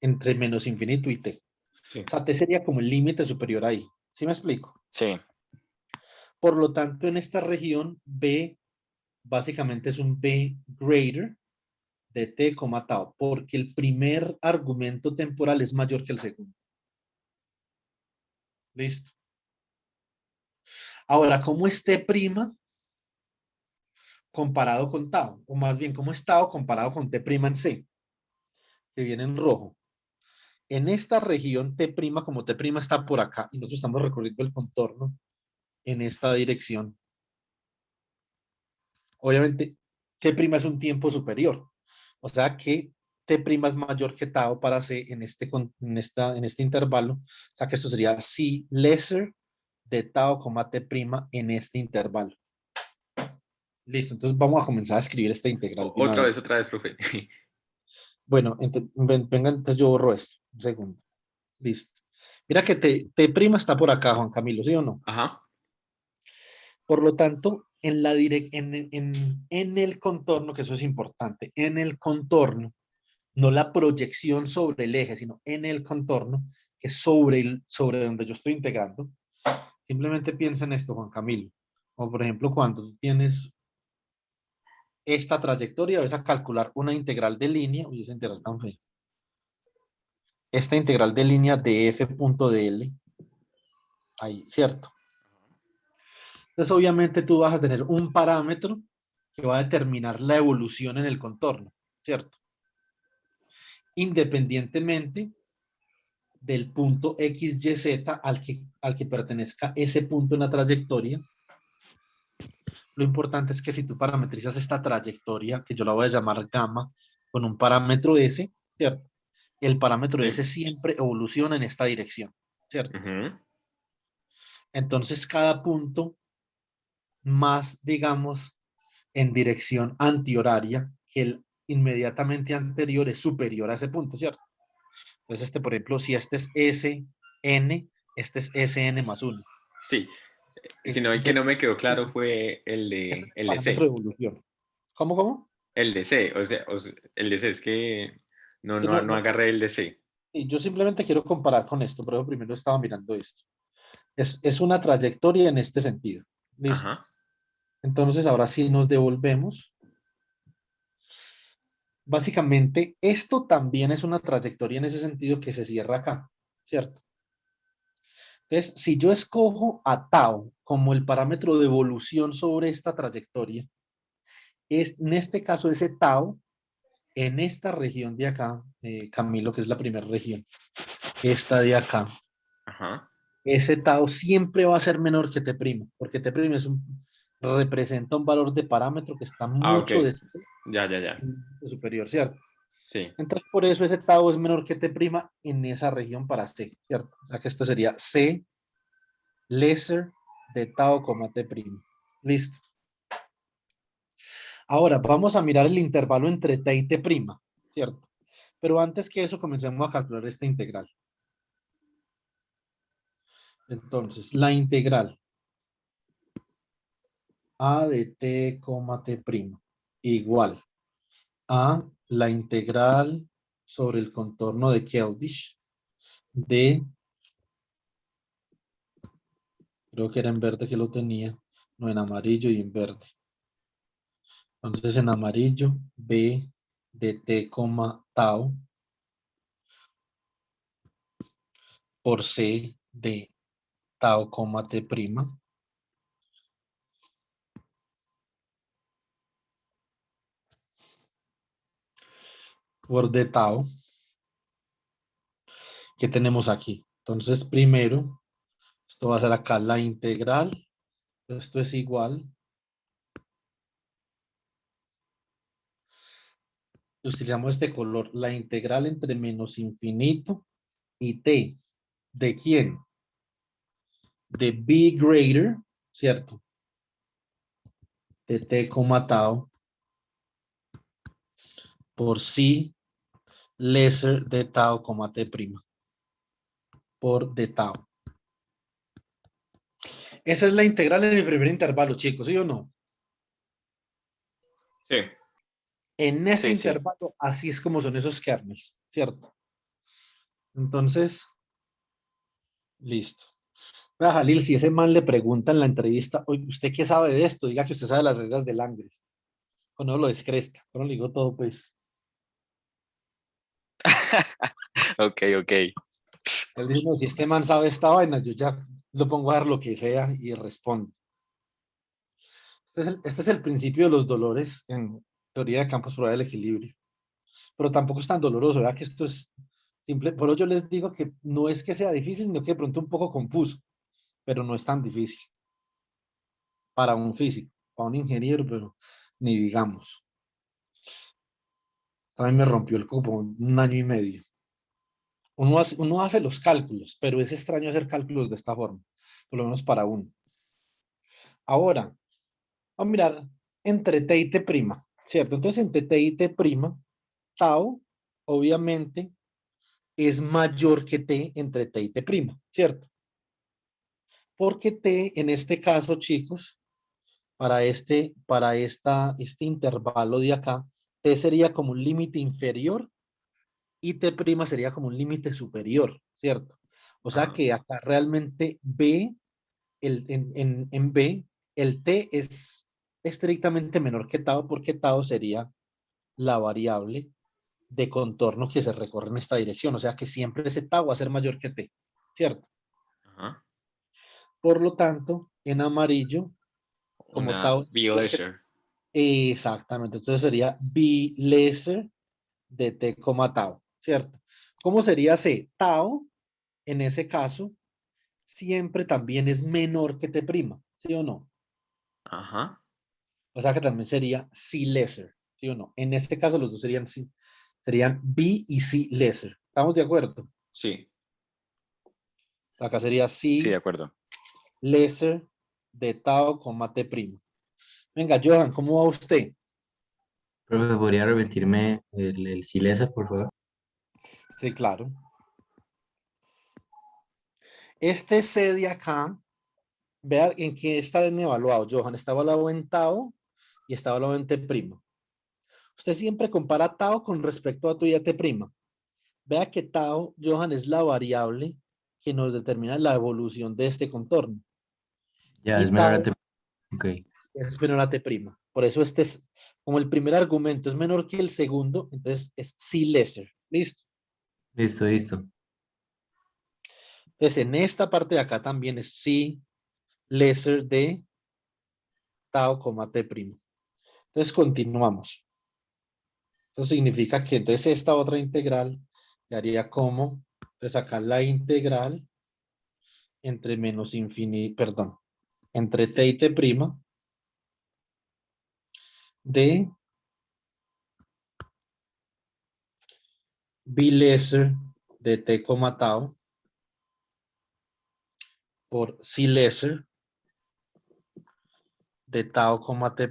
[SPEAKER 2] Entre menos infinito y t.
[SPEAKER 1] Sí.
[SPEAKER 2] O sea, t sería como el límite superior ahí. ¿Sí me explico?
[SPEAKER 4] Sí.
[SPEAKER 2] Por lo tanto, en esta región b básicamente es un b greater de t, tau, porque el primer argumento temporal es mayor que el segundo. Listo. Ahora, ¿cómo es t' comparado con tau? O más bien, ¿cómo es tau comparado con t' en C? Que viene en rojo. En esta región T', como T' está por acá, y nosotros estamos recorriendo el contorno en esta dirección. Obviamente, T' es un tiempo superior. O sea que T' es mayor que tau para C en este intervalo. O sea que esto sería C lesser de tau, T' en este intervalo. Listo, entonces vamos a comenzar a escribir esta integral. de una
[SPEAKER 1] Otra
[SPEAKER 2] vez.
[SPEAKER 1] vez, profe.
[SPEAKER 2] Bueno, venga, entonces yo borro esto. Un segundo. Listo. Mira que T' está por acá, Juan Camilo, ¿sí o no?
[SPEAKER 1] Ajá.
[SPEAKER 2] Por lo tanto, en el contorno, que eso es importante, en el contorno, no la proyección sobre el eje, sino en el contorno, que es sobre donde yo estoy integrando. Simplemente piensa en esto, Juan Camilo. Como por ejemplo, cuando tú tienes esta trayectoria, vas a calcular una integral de línea, uy, esa integral tan fea. Esta integral de línea de f.dl, ahí, ¿cierto? Entonces, obviamente, tú vas a tener un parámetro que va a determinar la evolución en el contorno, ¿cierto? Independientemente del punto X, Y, Z al que pertenezca ese punto en la trayectoria. Lo importante es que si tú parametrizas esta trayectoria, que yo la voy a llamar gamma, con un parámetro S, ¿cierto? El parámetro
[SPEAKER 1] Sí.
[SPEAKER 2] S siempre evoluciona en esta dirección, ¿cierto?
[SPEAKER 1] Ujú.
[SPEAKER 2] Entonces, cada punto más, digamos, en dirección antihoraria que el inmediatamente anterior es superior a ese punto, ¿cierto? Entonces, por ejemplo, si este es Sn, este es Sn más 1.
[SPEAKER 1] Sí. Sino el que no me quedó claro fue el
[SPEAKER 2] Este es
[SPEAKER 1] de,
[SPEAKER 2] el
[SPEAKER 1] el de
[SPEAKER 2] parámetro de
[SPEAKER 1] C.
[SPEAKER 2] evolución. ¿Cómo?
[SPEAKER 1] El de C. O sea, el de C es que no,
[SPEAKER 2] Que
[SPEAKER 1] no, no agarré el de C.
[SPEAKER 2] y yo simplemente quiero comparar con esto, pero primero estaba mirando esto. Es una trayectoria en este sentido. Listo.
[SPEAKER 1] Ajá.
[SPEAKER 2] Entonces, ahora sí nos devolvemos. Básicamente, esto también es una trayectoria en ese sentido que se cierra acá, ¿cierto? Entonces, si yo escojo a tau como el parámetro de evolución sobre esta trayectoria, en este caso ese tau, en esta región de acá, Camilo, que es la primera región, esta de acá,
[SPEAKER 1] Ajá.
[SPEAKER 2] ese tau siempre va a ser menor que T', porque T' representa un valor de parámetro que está
[SPEAKER 1] Ah, ok.
[SPEAKER 2] mucho
[SPEAKER 1] Ya.
[SPEAKER 2] superior, ¿cierto?
[SPEAKER 1] Sí.
[SPEAKER 2] Entonces, por eso ese tau es menor que T' en esa región para C, ¿cierto? O sea que esto sería C lesser de tau, T'. Listo. Ahora, vamos a mirar el intervalo entre T y T', ¿cierto? Pero antes que eso, comencemos a calcular esta integral. Entonces, la integral a de T, T' igual a la integral sobre el contorno de Keldysh de, creo que era en verde que lo tenía, no, en amarillo y en verde. Entonces, en amarillo, B de T, tau por C de tau, T'. Por de tau, que tenemos aquí. Entonces, primero, esto va a ser acá la integral. Esto es igual. Utilizamos este color. La integral entre menos infinito y t. ¿De quién? De b greater, ¿cierto? De t, tau por c lesser de tau, T'. Por de tau. Esa es la integral en el primer intervalo, chicos, ¿sí o no?
[SPEAKER 1] Sí.
[SPEAKER 2] En ese
[SPEAKER 4] Sí.
[SPEAKER 2] intervalo, así es como son esos kernels, ¿cierto? Entonces, listo. Vea, Jalil, si ese man le pregunta en la entrevista, oye, ¿usted qué sabe de esto? Diga que usted sabe las reglas del Langres. Cuando lo descrezca. Cuando le digo todo, pues.
[SPEAKER 4] Ok.
[SPEAKER 2] Él dice, no, si este man sabe esta vaina, yo ya lo pongo a dar lo que sea y responde. Este es el principio de los dolores en teoría de campos probables del equilibrio. Pero tampoco es tan doloroso, ¿verdad? Que esto es Simple, por eso yo les digo que no es que sea difícil, sino que de pronto un poco confuso, pero no es tan difícil para un físico, para un ingeniero, pero ni digamos. A mí me rompió el cupo un año y medio. Uno hace los cálculos, pero es extraño hacer cálculos de esta forma, por lo menos para uno. Ahora, vamos a mirar entre T y T prima, ¿cierto? Entonces, entre T y T prima, tau, obviamente, es mayor que T entre T y T prima, ¿cierto? Porque T, en este caso, chicos, este intervalo de acá, T sería como un límite inferior y T' sería como un límite superior, ¿cierto? O sea
[SPEAKER 1] Ajá.
[SPEAKER 2] que acá realmente B, en B, el T es estrictamente menor que tau porque tau sería la variable de contorno que se recorre en esta dirección. O sea que siempre ese tau va a ser mayor que T, ¿cierto?
[SPEAKER 1] Ajá.
[SPEAKER 2] Por lo tanto, en amarillo, como
[SPEAKER 1] Una
[SPEAKER 2] tau es mayor que
[SPEAKER 1] B-Lesser.
[SPEAKER 2] exactamente. Entonces sería B lesser de T, tau, ¿cierto? ¿Cómo sería C? Tau, en ese caso, siempre también es menor que T', ¿sí o no?
[SPEAKER 1] Ajá.
[SPEAKER 2] O sea que también sería C lesser, ¿sí o no? En este caso los dos serían C, serían B y C lesser. ¿Estamos de acuerdo?
[SPEAKER 1] Sí.
[SPEAKER 2] Acá sería
[SPEAKER 4] Sí, de
[SPEAKER 2] C
[SPEAKER 4] acuerdo.
[SPEAKER 2] lesser de tau, T'. Venga, Johan, ¿cómo va usted?
[SPEAKER 3] Profe, ¿podría repetirme el silesa, por favor?
[SPEAKER 2] Sí, claro. Este C de acá, vea en qué está bien evaluado, Johan. Está evaluado en tau y está evaluado en T'. Usted siempre compara tau con respecto a tu y a T'. Vea que tau, Johan, es la variable que nos determina la evolución de este contorno.
[SPEAKER 3] Ya,
[SPEAKER 2] Y
[SPEAKER 3] es menor a
[SPEAKER 2] tau
[SPEAKER 3] T. Ok,
[SPEAKER 2] es menor a T'. Por eso este es, como el primer argumento es menor que el segundo, entonces es C lesser. ¿Listo?
[SPEAKER 3] listo, listo.
[SPEAKER 2] Entonces en esta parte de acá también es C lesser de tau, T'. Entonces continuamos. Eso significa que entonces esta otra integral haría como, pues acá la integral entre menos infinito, perdón, entre T y T' de B lesser de T, tau por C lesser de tau, T'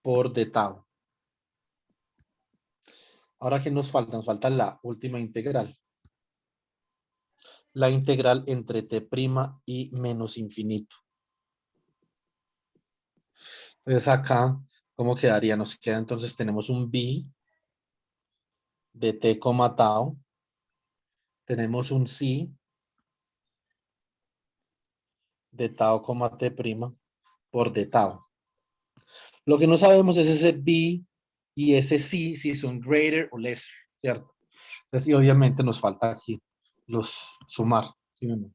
[SPEAKER 2] por d tau. Ahora, ¿qué nos falta? Nos falta la última integral. La integral entre T' y menos infinito. Entonces acá, ¿cómo quedaría? Nos queda entonces, tenemos un B de T, tau. Tenemos un C de tau, T' por d tau. Lo que no sabemos es ese B y ese C, si son greater o lesser, ¿cierto? Entonces, y obviamente nos falta aquí los sumar. ¿Sí o no?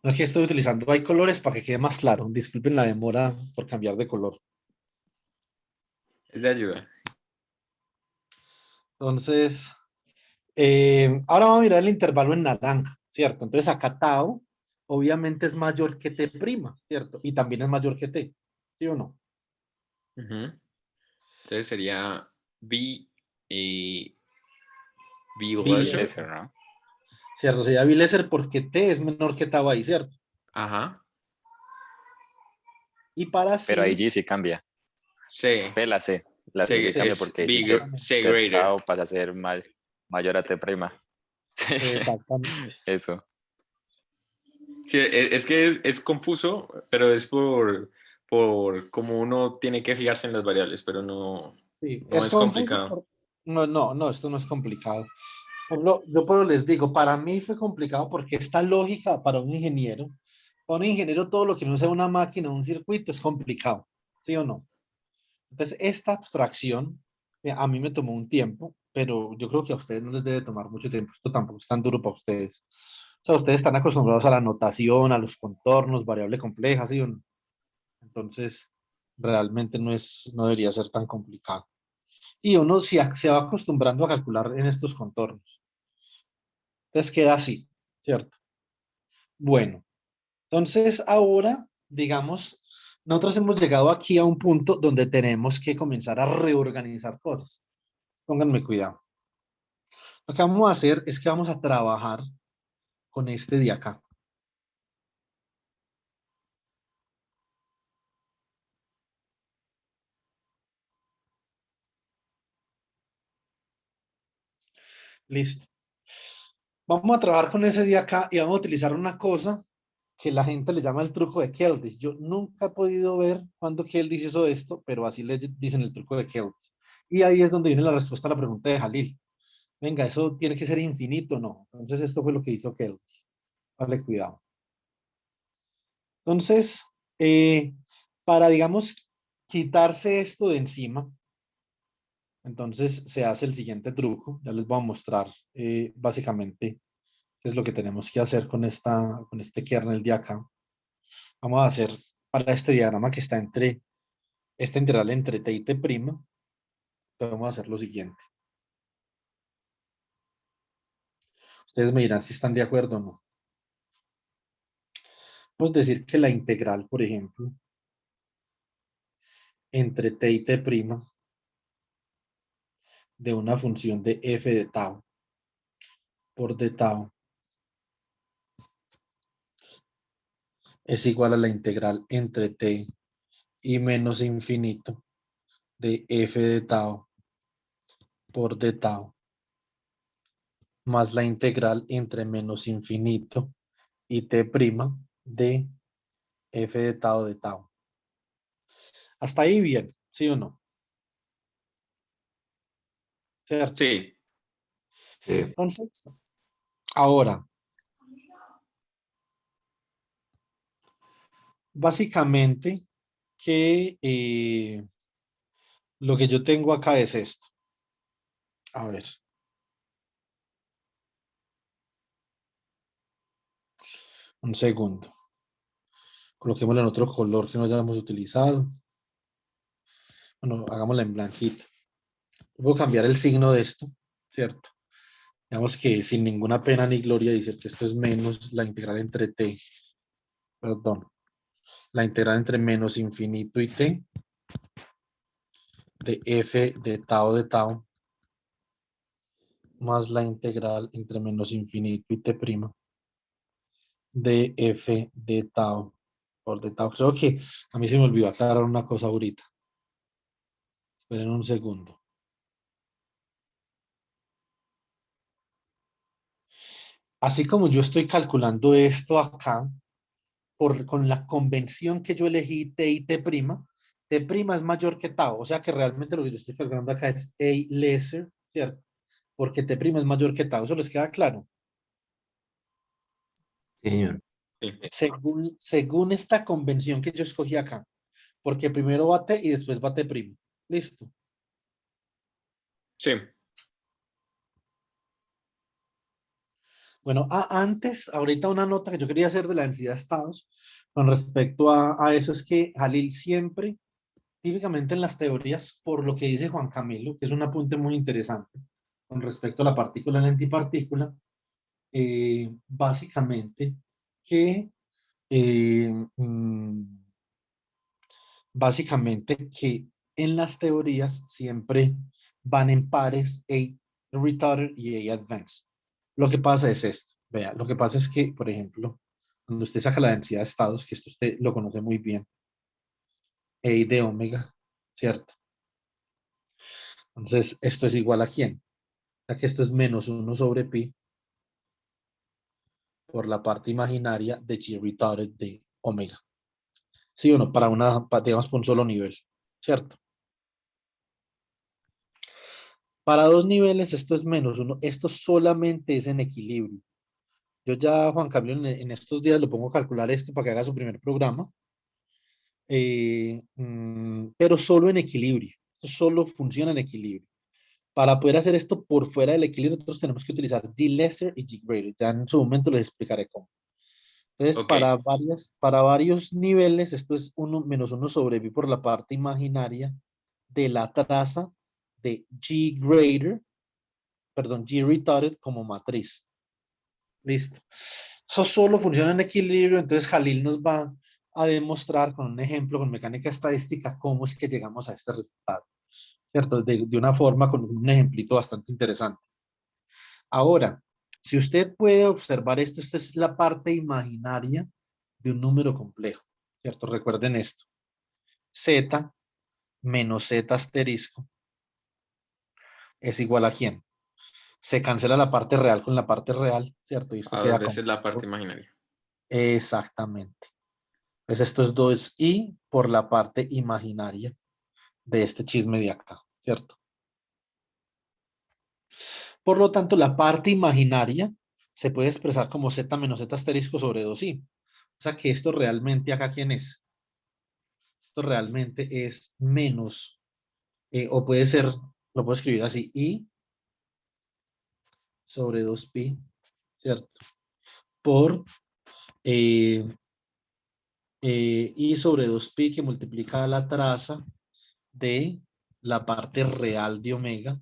[SPEAKER 2] No es que estoy utilizando, hay colores para que quede más claro. Disculpen la demora por cambiar de color.
[SPEAKER 1] Es de ayuda.
[SPEAKER 2] Entonces, ahora vamos a mirar el intervalo en naranja, ¿cierto? Entonces acá tau obviamente es mayor que T', ¿cierto? Y también es mayor que T, ¿sí o no?
[SPEAKER 1] Ujú. Entonces sería B y
[SPEAKER 2] B
[SPEAKER 1] B-Lesser.
[SPEAKER 4] Lesser, ¿no?
[SPEAKER 2] ¿cierto? Sería B lesser porque T es menor que tau ahí, ¿cierto?
[SPEAKER 1] Ajá.
[SPEAKER 2] Y para
[SPEAKER 4] Pero ahí
[SPEAKER 2] C,
[SPEAKER 4] G sí cambia.
[SPEAKER 1] C.
[SPEAKER 4] P la C. La C sí
[SPEAKER 1] C
[SPEAKER 4] cambia
[SPEAKER 1] es
[SPEAKER 4] porque G
[SPEAKER 2] exactamente.
[SPEAKER 1] C
[SPEAKER 4] T
[SPEAKER 1] greater.
[SPEAKER 4] tau pasa a ser mayor a T'.
[SPEAKER 2] Exactamente.
[SPEAKER 4] Eso.
[SPEAKER 1] Sí, es que es confuso, pero es por cómo uno tiene que fijarse en las variables, pero no,
[SPEAKER 2] Sí,
[SPEAKER 1] no
[SPEAKER 2] es
[SPEAKER 1] es
[SPEAKER 2] confuso.
[SPEAKER 1] complicado.
[SPEAKER 2] No, no, no, esto no es complicado. Yo por les digo, para mí fue complicado porque esta lógica para un ingeniero todo lo que no sea una máquina, un circuito es complicado, ¿sí o no? Entonces, esta abstracción a mí me tomó un tiempo, pero yo creo que a ustedes no les debe tomar mucho tiempo. Esto tampoco es tan duro para ustedes. O sea, ustedes están acostumbrados a la notación, a los contornos, variable compleja, ¿sí o no? Entonces, realmente no debería ser tan complicado. Y uno se va acostumbrando a calcular en estos contornos. Entonces queda así, ¿cierto? Bueno, entonces ahora, digamos, nosotros hemos llegado aquí a un punto donde tenemos que comenzar a reorganizar cosas. Pónganme cuidado. Lo que vamos a hacer es que vamos a trabajar con este de acá. Listo. Vamos a trabajar con ese de acá y vamos a utilizar una cosa que la gente le llama el truco de Keltis. Yo nunca he podido ver cuándo Keltis hizo esto, pero así le dicen el truco de Keltis. Y ahí es donde viene la respuesta a la pregunta de Jalil. Venga, eso tiene que ser infinito, ¿no? Entonces esto fue lo que hizo Keltis. Vale, cuidado. Entonces, para, digamos, quitarse esto de encima, entonces se hace el siguiente truco. Ya les voy a mostrar básicamente qué es lo que tenemos que hacer con este kernel de acá. Vamos a hacer para este diagrama que está entre esta integral entre t y t', vamos a hacer lo siguiente. Ustedes me dirán si están de acuerdo o no. Vamos a decir que la integral, por ejemplo, entre t y t' de una función de f de tau por d tau es igual a la integral entre t y menos infinito de f de tau por d tau más la integral entre menos infinito y t' de f de tau. Hasta ahí bien, ¿sí o no? ¿Cierto?
[SPEAKER 1] Sí,
[SPEAKER 2] Entonces, ahora, básicamente, que lo que yo tengo acá es esto. A ver. Un segundo. Coloquémoslo en otro color que no hayamos utilizado. Bueno, hagámosla en blanquito. Puedo cambiar el signo de esto, ¿cierto? Digamos que sin ninguna pena ni gloria decir que esto es menos la integral entre t, perdón, la integral entre menos infinito y t de f de tau más la integral entre menos infinito y t' de f de tau por d tau. Creo que a mí se me olvidó aclarar una cosa ahorita. Esperen un segundo. Así como yo estoy calculando esto acá, con la convención que yo elegí t y t', t' es mayor que tau, o sea que realmente lo que yo estoy calculando acá es a lesser, ¿cierto? Porque t' es mayor que tau, ¿eso les queda claro?
[SPEAKER 3] señor.
[SPEAKER 1] sí,
[SPEAKER 2] Según esta convención que yo escogí acá, porque primero va t y después va t'. Listo.
[SPEAKER 1] sí.
[SPEAKER 2] Bueno, antes, ahorita una nota que yo quería hacer de la densidad de estados con respecto a eso es que Jalil siempre, típicamente en las teorías, por lo que dice Juan Camilo, que es un apunte muy interesante con respecto a la partícula y la antipartícula, básicamente que eh, mm, básicamente que en las teorías siempre van en pares A retarded y A advanced. Lo que pasa es esto, vea, lo que pasa es que, por ejemplo, cuando usted saca la densidad de estados, que esto usted lo conoce muy bien, A de omega, ¿cierto? Entonces, esto es igual a ¿quién? O sea que esto es menos 1 sobre pi por la parte imaginaria de G retarded de omega. ¿Sí o no? Digamos, por un solo nivel, ¿cierto? Para dos niveles esto es menos 1, esto solamente es en equilibrio. Yo ya, Juan Camilo, en estos días lo pongo a calcular esto para que haga su primer programa, pero solo en equilibrio. Esto solo funciona en equilibrio. Para poder hacer esto por fuera del equilibrio, nosotros tenemos que utilizar G lesser y G greater. Ya en su momento les explicaré cómo. Entonces,
[SPEAKER 1] Ok.
[SPEAKER 2] para varios niveles, esto es 1 menos 1 sobre b por la parte imaginaria de la traza de G greater, perdón, G retarded como matriz. Listo. Eso solo funciona en equilibrio, entonces Jalil nos va a demostrar con un ejemplo, con mecánica estadística, cómo es que llegamos a este resultado, ¿cierto? De una forma, con un ejemplito bastante interesante. Ahora, si usted puede observar esto, esta es la parte imaginaria de un número complejo, ¿cierto? Recuerden esto. Z menos Z asterisco es igual a ¿quién? Se cancela la parte real con la parte real, ¿cierto? Y esto
[SPEAKER 1] A 2
[SPEAKER 2] queda como...
[SPEAKER 1] veces la parte imaginaria.
[SPEAKER 2] Exactamente. Entonces esto es 2i por la parte imaginaria de este chisme de acá, ¿cierto? Por lo tanto, la parte imaginaria se puede expresar como z menos z asterisco sobre 2i. O sea que esto realmente acá, ¿quién es? Esto realmente es menos, o puede ser, lo puedo escribir así, i sobre 2pi, ¿cierto? Por eh, i sobre 2pi que multiplica la traza de la parte real de omega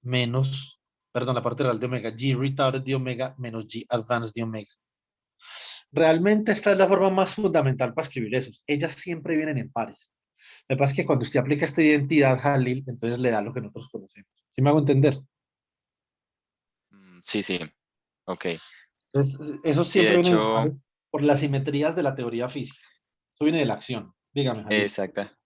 [SPEAKER 2] menos, perdón, la parte real de omega, g retarded de omega menos g advanced de omega. Realmente esta es la forma más fundamental para escribir esos. Ellas siempre vienen en pares. Lo que pasa es que cuando usted aplica esta identidad Halil, entonces le da lo que nosotros conocemos. ¿Sí me hago entender?
[SPEAKER 4] Sí, sí, ok.
[SPEAKER 2] Entonces, esos
[SPEAKER 4] Sí, de
[SPEAKER 2] siempre vienen en
[SPEAKER 4] hecho,
[SPEAKER 2] pares por las simetrías de la teoría física. Eso viene de la acción. Dígame, Halil.
[SPEAKER 4] exacta,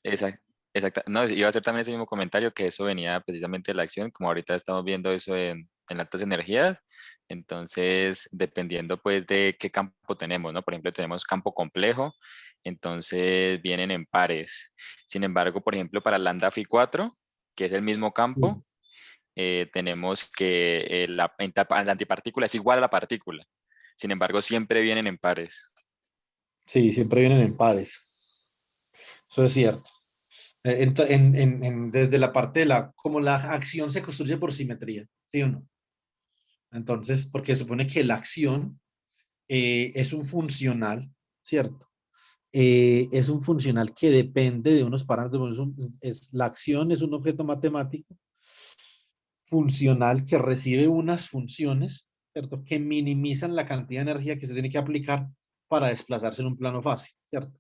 [SPEAKER 4] exacta, exacta. No, iba a hacer también ese mismo comentario que eso venía precisamente de la acción, como ahorita estamos viendo eso en altas energías. Entonces, dependiendo pues de qué campo tenemos, ¿no? Por ejemplo, tenemos campo complejo, entonces vienen en pares. Sin embargo, por ejemplo, para lambda phi 4, que es el mismo campo, tenemos que la antipartícula es igual a la partícula. Sin embargo, siempre vienen en pares.
[SPEAKER 2] Sí, siempre vienen en pares. Eso es cierto. Desde la parte de la, como la acción se construye por simetría, ¿sí o no? Entonces, porque supone que la acción es un funcional, ¿cierto? Es un funcional que depende de unos parámetros. La acción es un objeto matemático funcional que recibe unas funciones, ¿cierto? Que minimizan la cantidad de energía que se tiene que aplicar para desplazarse en un plano fácil, ¿cierto?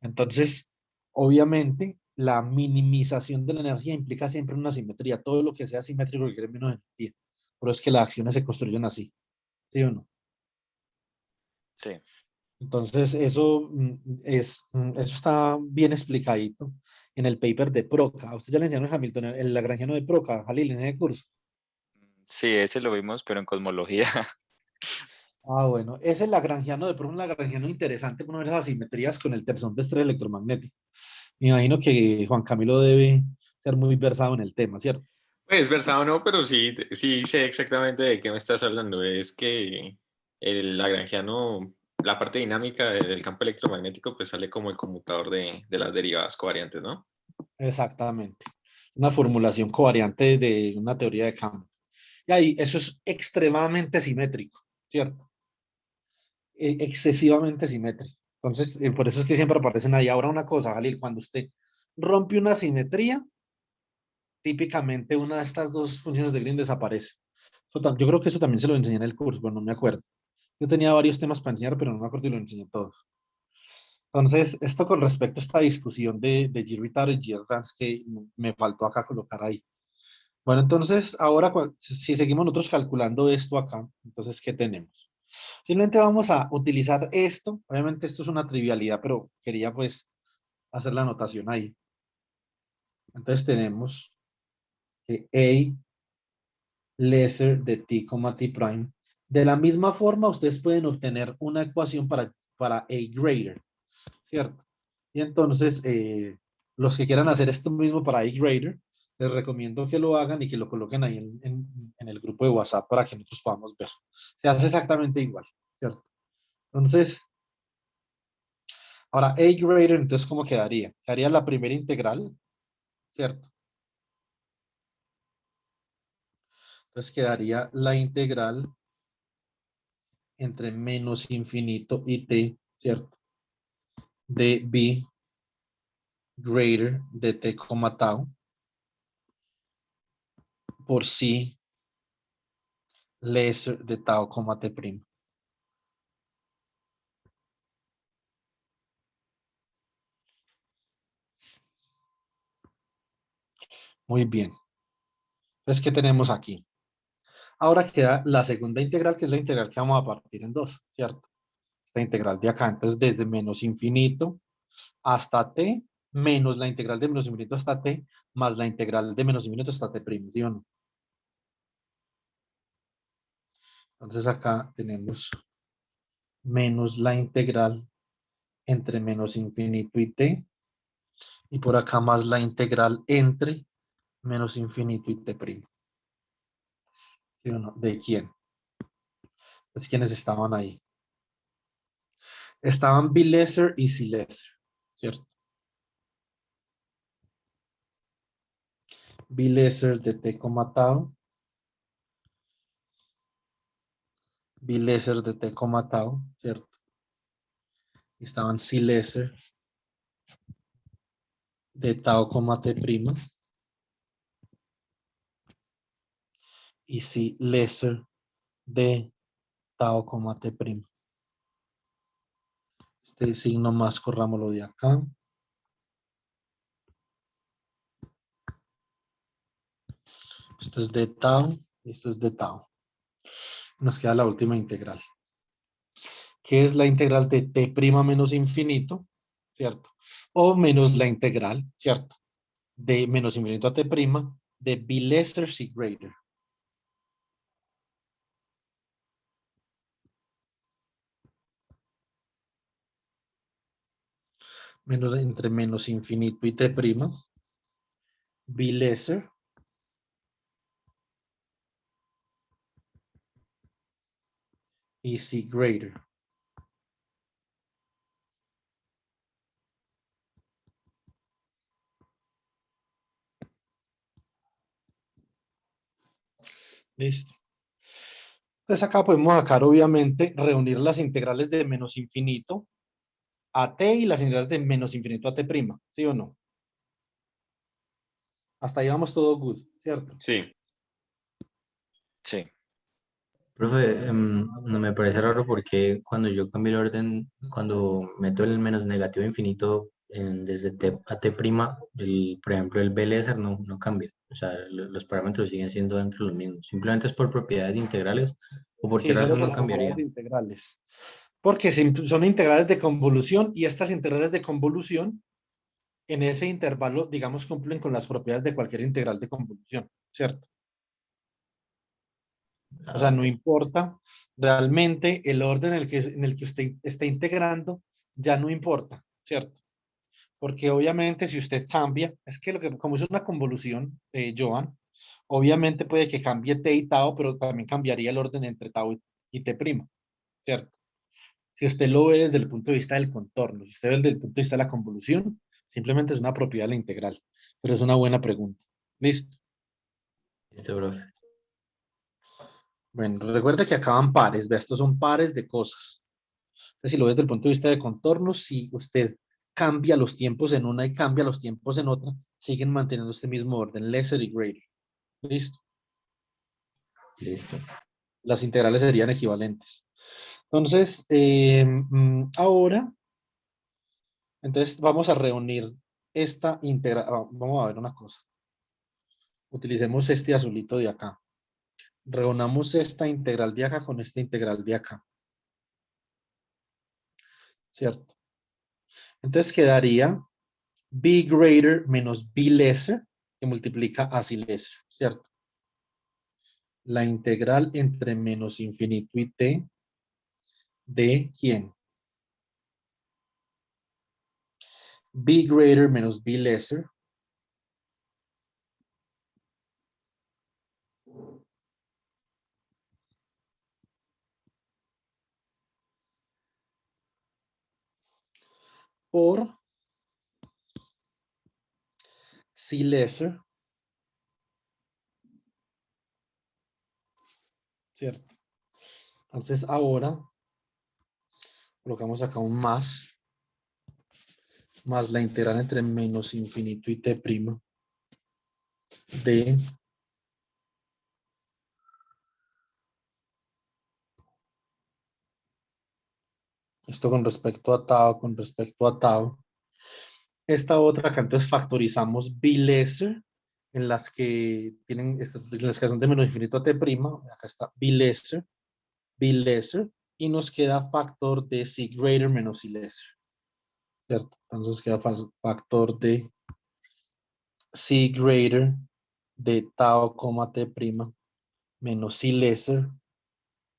[SPEAKER 2] Entonces, obviamente, la minimización de la energía implica siempre una simetría. Todo lo que sea simétrico requiere menos energía. Por eso es que las acciones se construyen así, ¿sí o no?
[SPEAKER 4] Sí.
[SPEAKER 2] Entonces, eso está bien explicadito en el paper de Proca. A usted ya le enseñaron a Hamilton, el lagrangiano de Proca, Jalil, en ese curso.
[SPEAKER 4] Sí, ese lo vimos, pero en cosmología.
[SPEAKER 2] Ah, bueno, ese lagrangiano de Proca, un lagrangiano interesante, uno de esas asimetrías con el tensor de estrella electromagnética. Me imagino que Juan Camilo debe ser muy versado en el tema, ¿cierto?
[SPEAKER 1] Pues versado no, pero sí, sí sé exactamente de qué me estás hablando. Es que el lagrangiano, la parte dinámica del campo electromagnético, pues sale como el conmutador de las derivadas covariantes, ¿no?
[SPEAKER 2] Exactamente. Una formulación covariante de una teoría de campo. Y ahí, eso es extremadamente simétrico, ¿cierto? Excesivamente simétrico. Entonces, por eso es que siempre aparecen ahí. Ahora una cosa, Jalil, cuando usted rompe una simetría, típicamente una de estas dos funciones de Green desaparece. Yo creo que eso también se lo enseñé en el curso, pero no me acuerdo. Yo tenía varios temas para enseñar, pero no me acuerdo y lo enseñé todos. Entonces, esto con respecto a esta discusión de G-retard y G-advance que me faltó acá colocar ahí. Bueno, entonces, ahora si seguimos nosotros calculando esto acá, entonces, ¿qué tenemos? Simplemente vamos a utilizar esto. Obviamente esto es una trivialidad, pero quería pues hacer la anotación ahí. Entonces tenemos que A lesser de t, t prime. De la misma forma, ustedes pueden obtener una ecuación para A greater, ¿cierto? Y entonces, los que quieran hacer esto mismo para A greater, les recomiendo que lo hagan y que lo coloquen ahí en el grupo de WhatsApp para que nosotros podamos ver. Se hace exactamente igual, ¿cierto? Entonces, ahora, A greater, entonces, ¿cómo quedaría? Quedaría la primera integral, ¿cierto? Entonces quedaría la integral entre menos infinito y t, ¿cierto? De b greater de t, tau por c lesser de tau, t primo. Muy bien. Entonces, ¿qué tenemos aquí? Ahora queda la segunda integral, que es la integral que vamos a partir en dos, ¿cierto? Esta integral de acá. Entonces, desde menos infinito hasta t, menos la integral de menos infinito hasta t, más la integral de menos infinito hasta t primo, ¿sí o no? Entonces, acá tenemos menos la integral entre menos infinito y t, y por acá más la integral entre menos infinito y t primo. ¿Sí o no? ¿De quién? Entonces, ¿quiénes estaban ahí? Estaban B lesser y C lesser, ¿cierto? B lesser de t, tau. B lesser de t, tau, ¿cierto? Estaban C lesser de tau, t prima. Y C lesser de tau, t prima. Este signo más, corrámoslo de acá. Esto es de tau, esto es de tau. Nos queda la última integral, que es la integral de t prima menos infinito, ¿cierto? O menos la integral, ¿cierto? De menos infinito a t prima de b lesser c greater. Menos entre menos infinito y t prima, b lesser y c greater. Listo. Entonces acá podemos sacar, obviamente, reunir las integrales de menos infinito a t y las integrales de menos infinito a t prima, ¿sí o no? Hasta ahí vamos todo good, ¿cierto?
[SPEAKER 1] Sí.
[SPEAKER 4] Sí.
[SPEAKER 3] Profe, no me parece raro porque cuando yo cambio el orden, cuando meto el menos negativo infinito desde t a t prima, por ejemplo, el B léser no cambia. O sea, los parámetros siguen siendo dentro de los mismos. Simplemente es por propiedades integrales o por qué
[SPEAKER 2] Sí, solo
[SPEAKER 3] razón no
[SPEAKER 2] por propiedades
[SPEAKER 3] cambiaría.
[SPEAKER 2] integrales. Porque son integrales de convolución y estas integrales de convolución en ese intervalo, digamos, cumplen con las propiedades de cualquier integral de convolución, ¿cierto? O
[SPEAKER 3] Ah,
[SPEAKER 2] sea, no
[SPEAKER 3] ok.
[SPEAKER 2] importa realmente el orden en el que usted está integrando, ya no importa, ¿cierto? Porque obviamente si usted cambia, es que, como es una convolución, Joan, obviamente puede que cambie t y tau, pero también cambiaría el orden entre tau y t prima, ¿cierto? Si usted lo ve desde el punto de vista del contorno, si usted ve desde el punto de vista de la convolución, simplemente es una propiedad de la integral. Pero es una buena pregunta. Listo.
[SPEAKER 3] Listo, profe.
[SPEAKER 2] Bueno, recuerde que acaban pares, vea, estos son pares de cosas. Entonces, si lo ves desde el punto de vista de contornos, si usted cambia los tiempos en una y cambia los tiempos en otra, siguen manteniendo este mismo orden, lesser y greater. Listo.
[SPEAKER 3] Listo.
[SPEAKER 2] Las integrales serían equivalentes. Entonces, ahora, entonces vamos a reunir esta integral. Vamos a ver una cosa. Utilicemos este azulito de acá. Reunamos esta integral de acá con esta integral de acá. ¿Cierto? Entonces quedaría b greater menos b lesser, que multiplica a c lesser, ¿cierto? La integral entre menos infinito y t de ¿quién? B greater menos b lesser por c lesser, ¿cierto? Entonces ahora colocamos acá un más la integral entre menos infinito y t' de esto con respecto a tau, con respecto a tau. Esta otra acá entonces factorizamos b lesser en las que tienen estas en las que son de menos infinito a t', acá está b lesser, y nos queda factor de c greater menos c lesser, ¿cierto? Entonces queda factor de c greater de tau, t' menos c lesser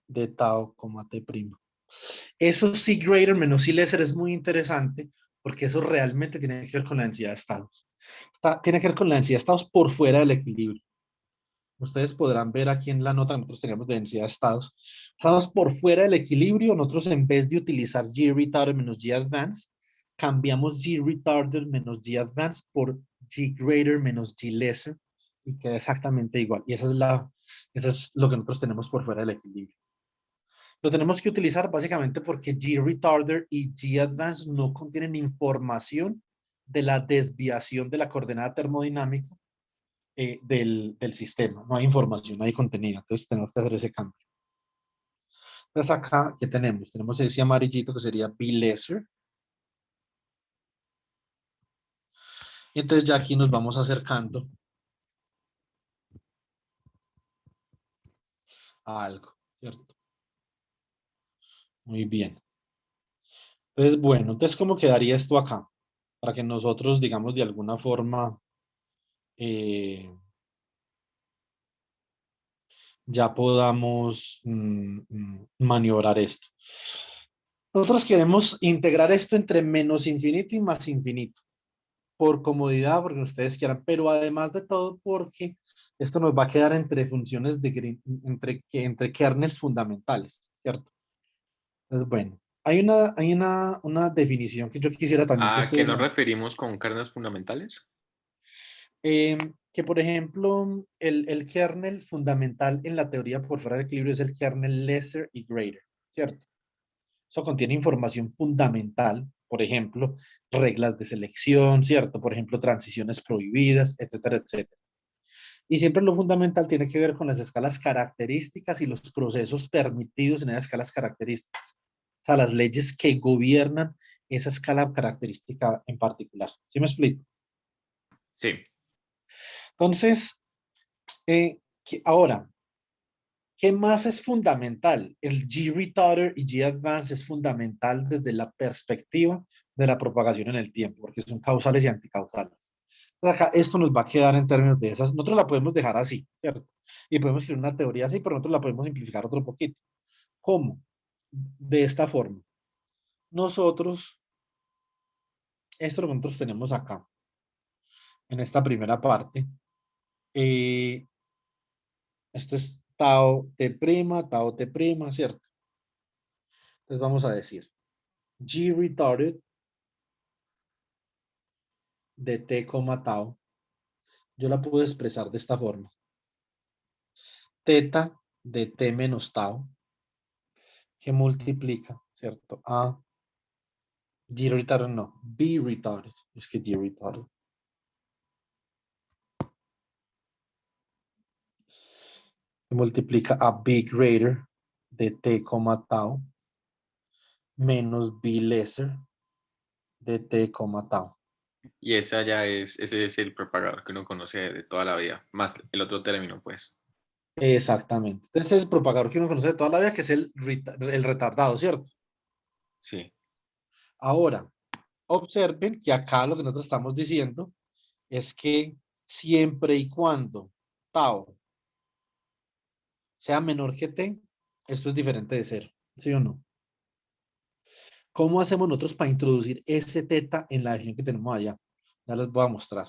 [SPEAKER 2] de tau, t'. Eso C greater menos C lesser es muy interesante porque eso realmente tiene que ver con la densidad de estados. Tiene que ver con la densidad de estados por fuera del equilibrio. Ustedes podrán ver aquí en la nota que nosotros teníamos de densidad de estados. Estamos por fuera del equilibrio. Nosotros en vez de utilizar G retarded menos G advanced, cambiamos G retarded menos G advanced por G greater menos G lesser y queda exactamente igual. Y eso es lo que nosotros tenemos por fuera del equilibrio. Lo tenemos que utilizar básicamente porque G-retarder y G-advance no contienen información de la desviación de la coordenada termodinámica del sistema. No hay información, no hay contenido. Entonces tenemos que hacer ese cambio. Entonces acá, ¿qué tenemos? Tenemos ese amarillito que sería B lesser. Y entonces ya aquí nos vamos acercando a algo, ¿cierto? Muy bien. Entonces, bueno, entonces, ¿cómo quedaría esto acá? Para que nosotros, digamos, de alguna forma ya podamos maniobrar esto. Nosotros queremos integrar esto entre menos infinito y más infinito, por comodidad, porque ustedes quieran, pero además de todo porque esto nos va a quedar entre funciones entre kernels fundamentales, ¿cierto? Entonces, bueno, hay una definición que yo quisiera también que
[SPEAKER 1] ¿A qué
[SPEAKER 2] ustedes
[SPEAKER 1] nos referimos con kernels fundamentales?
[SPEAKER 2] que por ejemplo, el kernel fundamental en la teoría por fuera del equilibrio es el kernel lesser y greater, ¿cierto? Eso contiene información fundamental, por ejemplo, reglas de selección, ¿cierto? Por ejemplo, transiciones prohibidas, etcétera, etcétera. Y siempre lo fundamental tiene que ver con las escalas características y los procesos permitidos en esas escalas características. O sea, las leyes que gobiernan esa escala característica en particular. ¿Sí me explico?
[SPEAKER 1] Sí.
[SPEAKER 2] Entonces, ahora, ¿qué más es fundamental? El G-retarder y G-advance es fundamental desde la perspectiva de la propagación en el tiempo, porque son causales y anticausales. Entonces acá esto nos va a quedar en términos de esas. Nosotros la podemos dejar así, ¿cierto? Y podemos escribir una teoría así, pero nosotros la podemos simplificar otro poquito. ¿Cómo? De esta forma. Nosotros, esto lo que nosotros tenemos acá, en esta primera parte, esto es tau t', ¿cierto? Entonces vamos a decir G retarded de t, tau, yo la puedo expresar de esta forma. Teta de t menos tau, que multiplica, ¿cierto? A G retarded, no, B retarded, es que G retarded. Que multiplica a B greater de t, tau, menos B lesser de t, tau.
[SPEAKER 1] Y ese es el propagador que uno conoce de toda la vida, más el otro término, pues.
[SPEAKER 2] Exactamente. Entonces es el propagador que uno conoce de toda la vida, que es el retardado, ¿cierto?
[SPEAKER 1] Sí.
[SPEAKER 2] Ahora, observen que acá lo que nosotros estamos diciendo es que siempre y cuando tau sea menor que t, esto es diferente de cero, ¿sí o no? ¿Cómo hacemos nosotros para introducir ese teta en la definición que tenemos allá? Ya les voy a mostrar.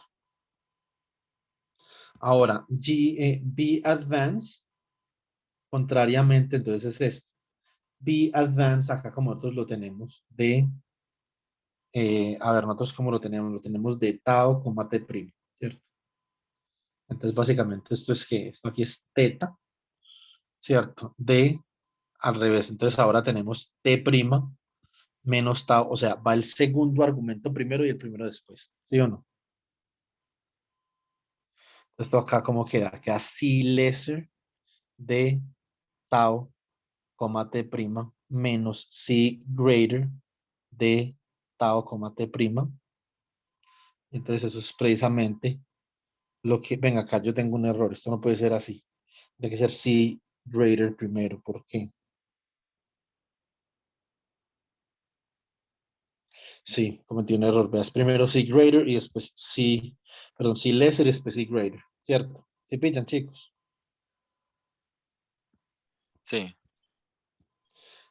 [SPEAKER 2] Ahora, B advance, contrariamente, entonces es esto. B advance, acá como nosotros lo tenemos, a ver, nosotros como lo tenemos de tau, t', ¿cierto? Entonces, básicamente, esto es que esto aquí es teta, ¿cierto? De al revés. Entonces ahora tenemos T' menos tau, o sea, va el segundo argumento primero y el primero después, ¿sí o no? Esto acá, ¿cómo queda? Queda C lesser de tau, T' menos C greater de tau, T'. Entonces eso es precisamente lo que, venga, acá yo tengo un error, esto no puede ser así. Tiene que ser C greater primero, ¿por qué? Sí, cometí un error. Veas primero C greater y después C lesser y después C greater, ¿cierto? ¿Sí pillan, chicos?
[SPEAKER 4] Sí.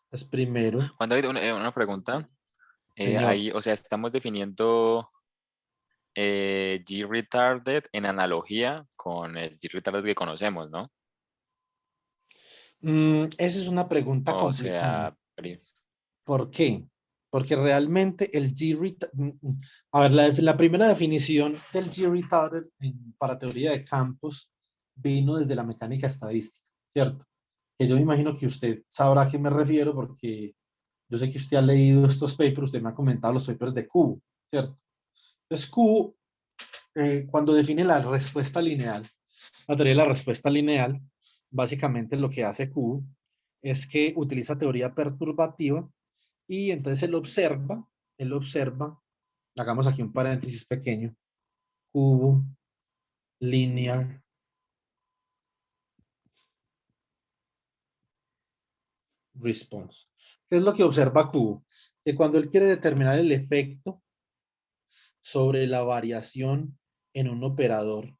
[SPEAKER 2] Es primero,
[SPEAKER 4] Juan David, una pregunta.
[SPEAKER 2] señor.
[SPEAKER 4] Ahí, o sea, estamos definiendo G-retarded en analogía con el G-retarded que conocemos, ¿no?
[SPEAKER 2] Esa es una pregunta
[SPEAKER 4] O
[SPEAKER 2] complicada.
[SPEAKER 4] sea,
[SPEAKER 2] ¿Por qué? Porque realmente el a ver, la primera definición del G-retarded para teoría de campos vino desde la mecánica estadística, ¿cierto? Que yo me imagino que usted sabrá a qué me refiero porque yo sé que usted ha leído estos papers, usted me ha comentado los papers de Cubo, ¿cierto? Entonces, Cubo, cuando define la respuesta lineal, la teoría de la respuesta lineal, básicamente lo que hace Cubo es que utiliza teoría perturbativa y entonces él observa, hagamos aquí un paréntesis pequeño, Cubo, linear, response. ¿Qué es lo que observa Cubo? Que cuando él quiere determinar el efecto sobre la variación en un operador,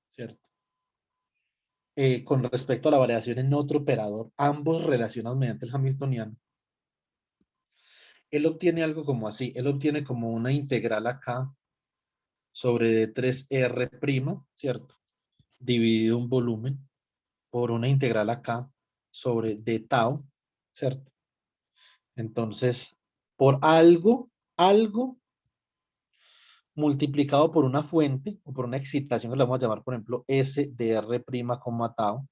[SPEAKER 2] ¿cierto? Con respecto a la variación en otro operador, ambos relacionados mediante el Hamiltoniano, él obtiene algo como así, él obtiene como una integral acá sobre D3R', ¿cierto? Dividido un volumen por una integral acá sobre D tau, ¿cierto? Entonces, por algo multiplicado por una fuente o por una excitación que le vamos a llamar, por ejemplo, S de R', tau,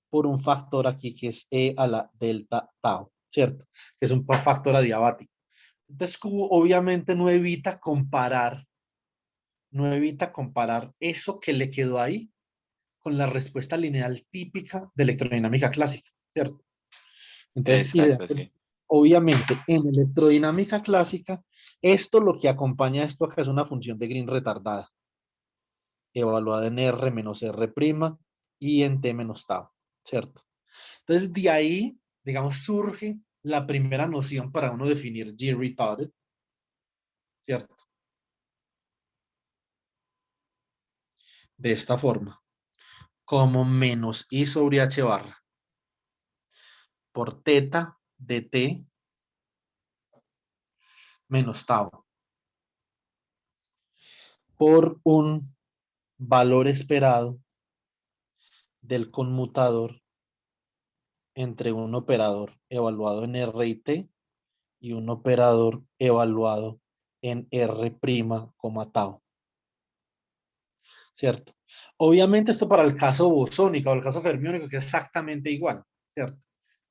[SPEAKER 2] por un factor aquí que es E a la delta tau, ¿cierto? Que es un factor adiabático. Entonces, obviamente no evita comparar eso que le quedó ahí con la respuesta lineal típica de electrodinámica clásica, ¿cierto? Entonces,
[SPEAKER 4] exacto, sí.
[SPEAKER 2] obviamente, en electrodinámica clásica, esto lo que acompaña a esto acá es una función de Green retardada, evaluada en R menos R' y en T menos tau, ¿cierto? Entonces, de ahí, digamos, surge la primera noción para uno definir G retarded, ¿cierto? De esta forma, como menos I sobre H barra por teta de T menos tau por un valor esperado del conmutador entre un operador evaluado en R y T y un operador evaluado en R', tau. ¿Cierto? Obviamente esto para el caso bosónico o el caso fermiónico que es exactamente igual, ¿cierto?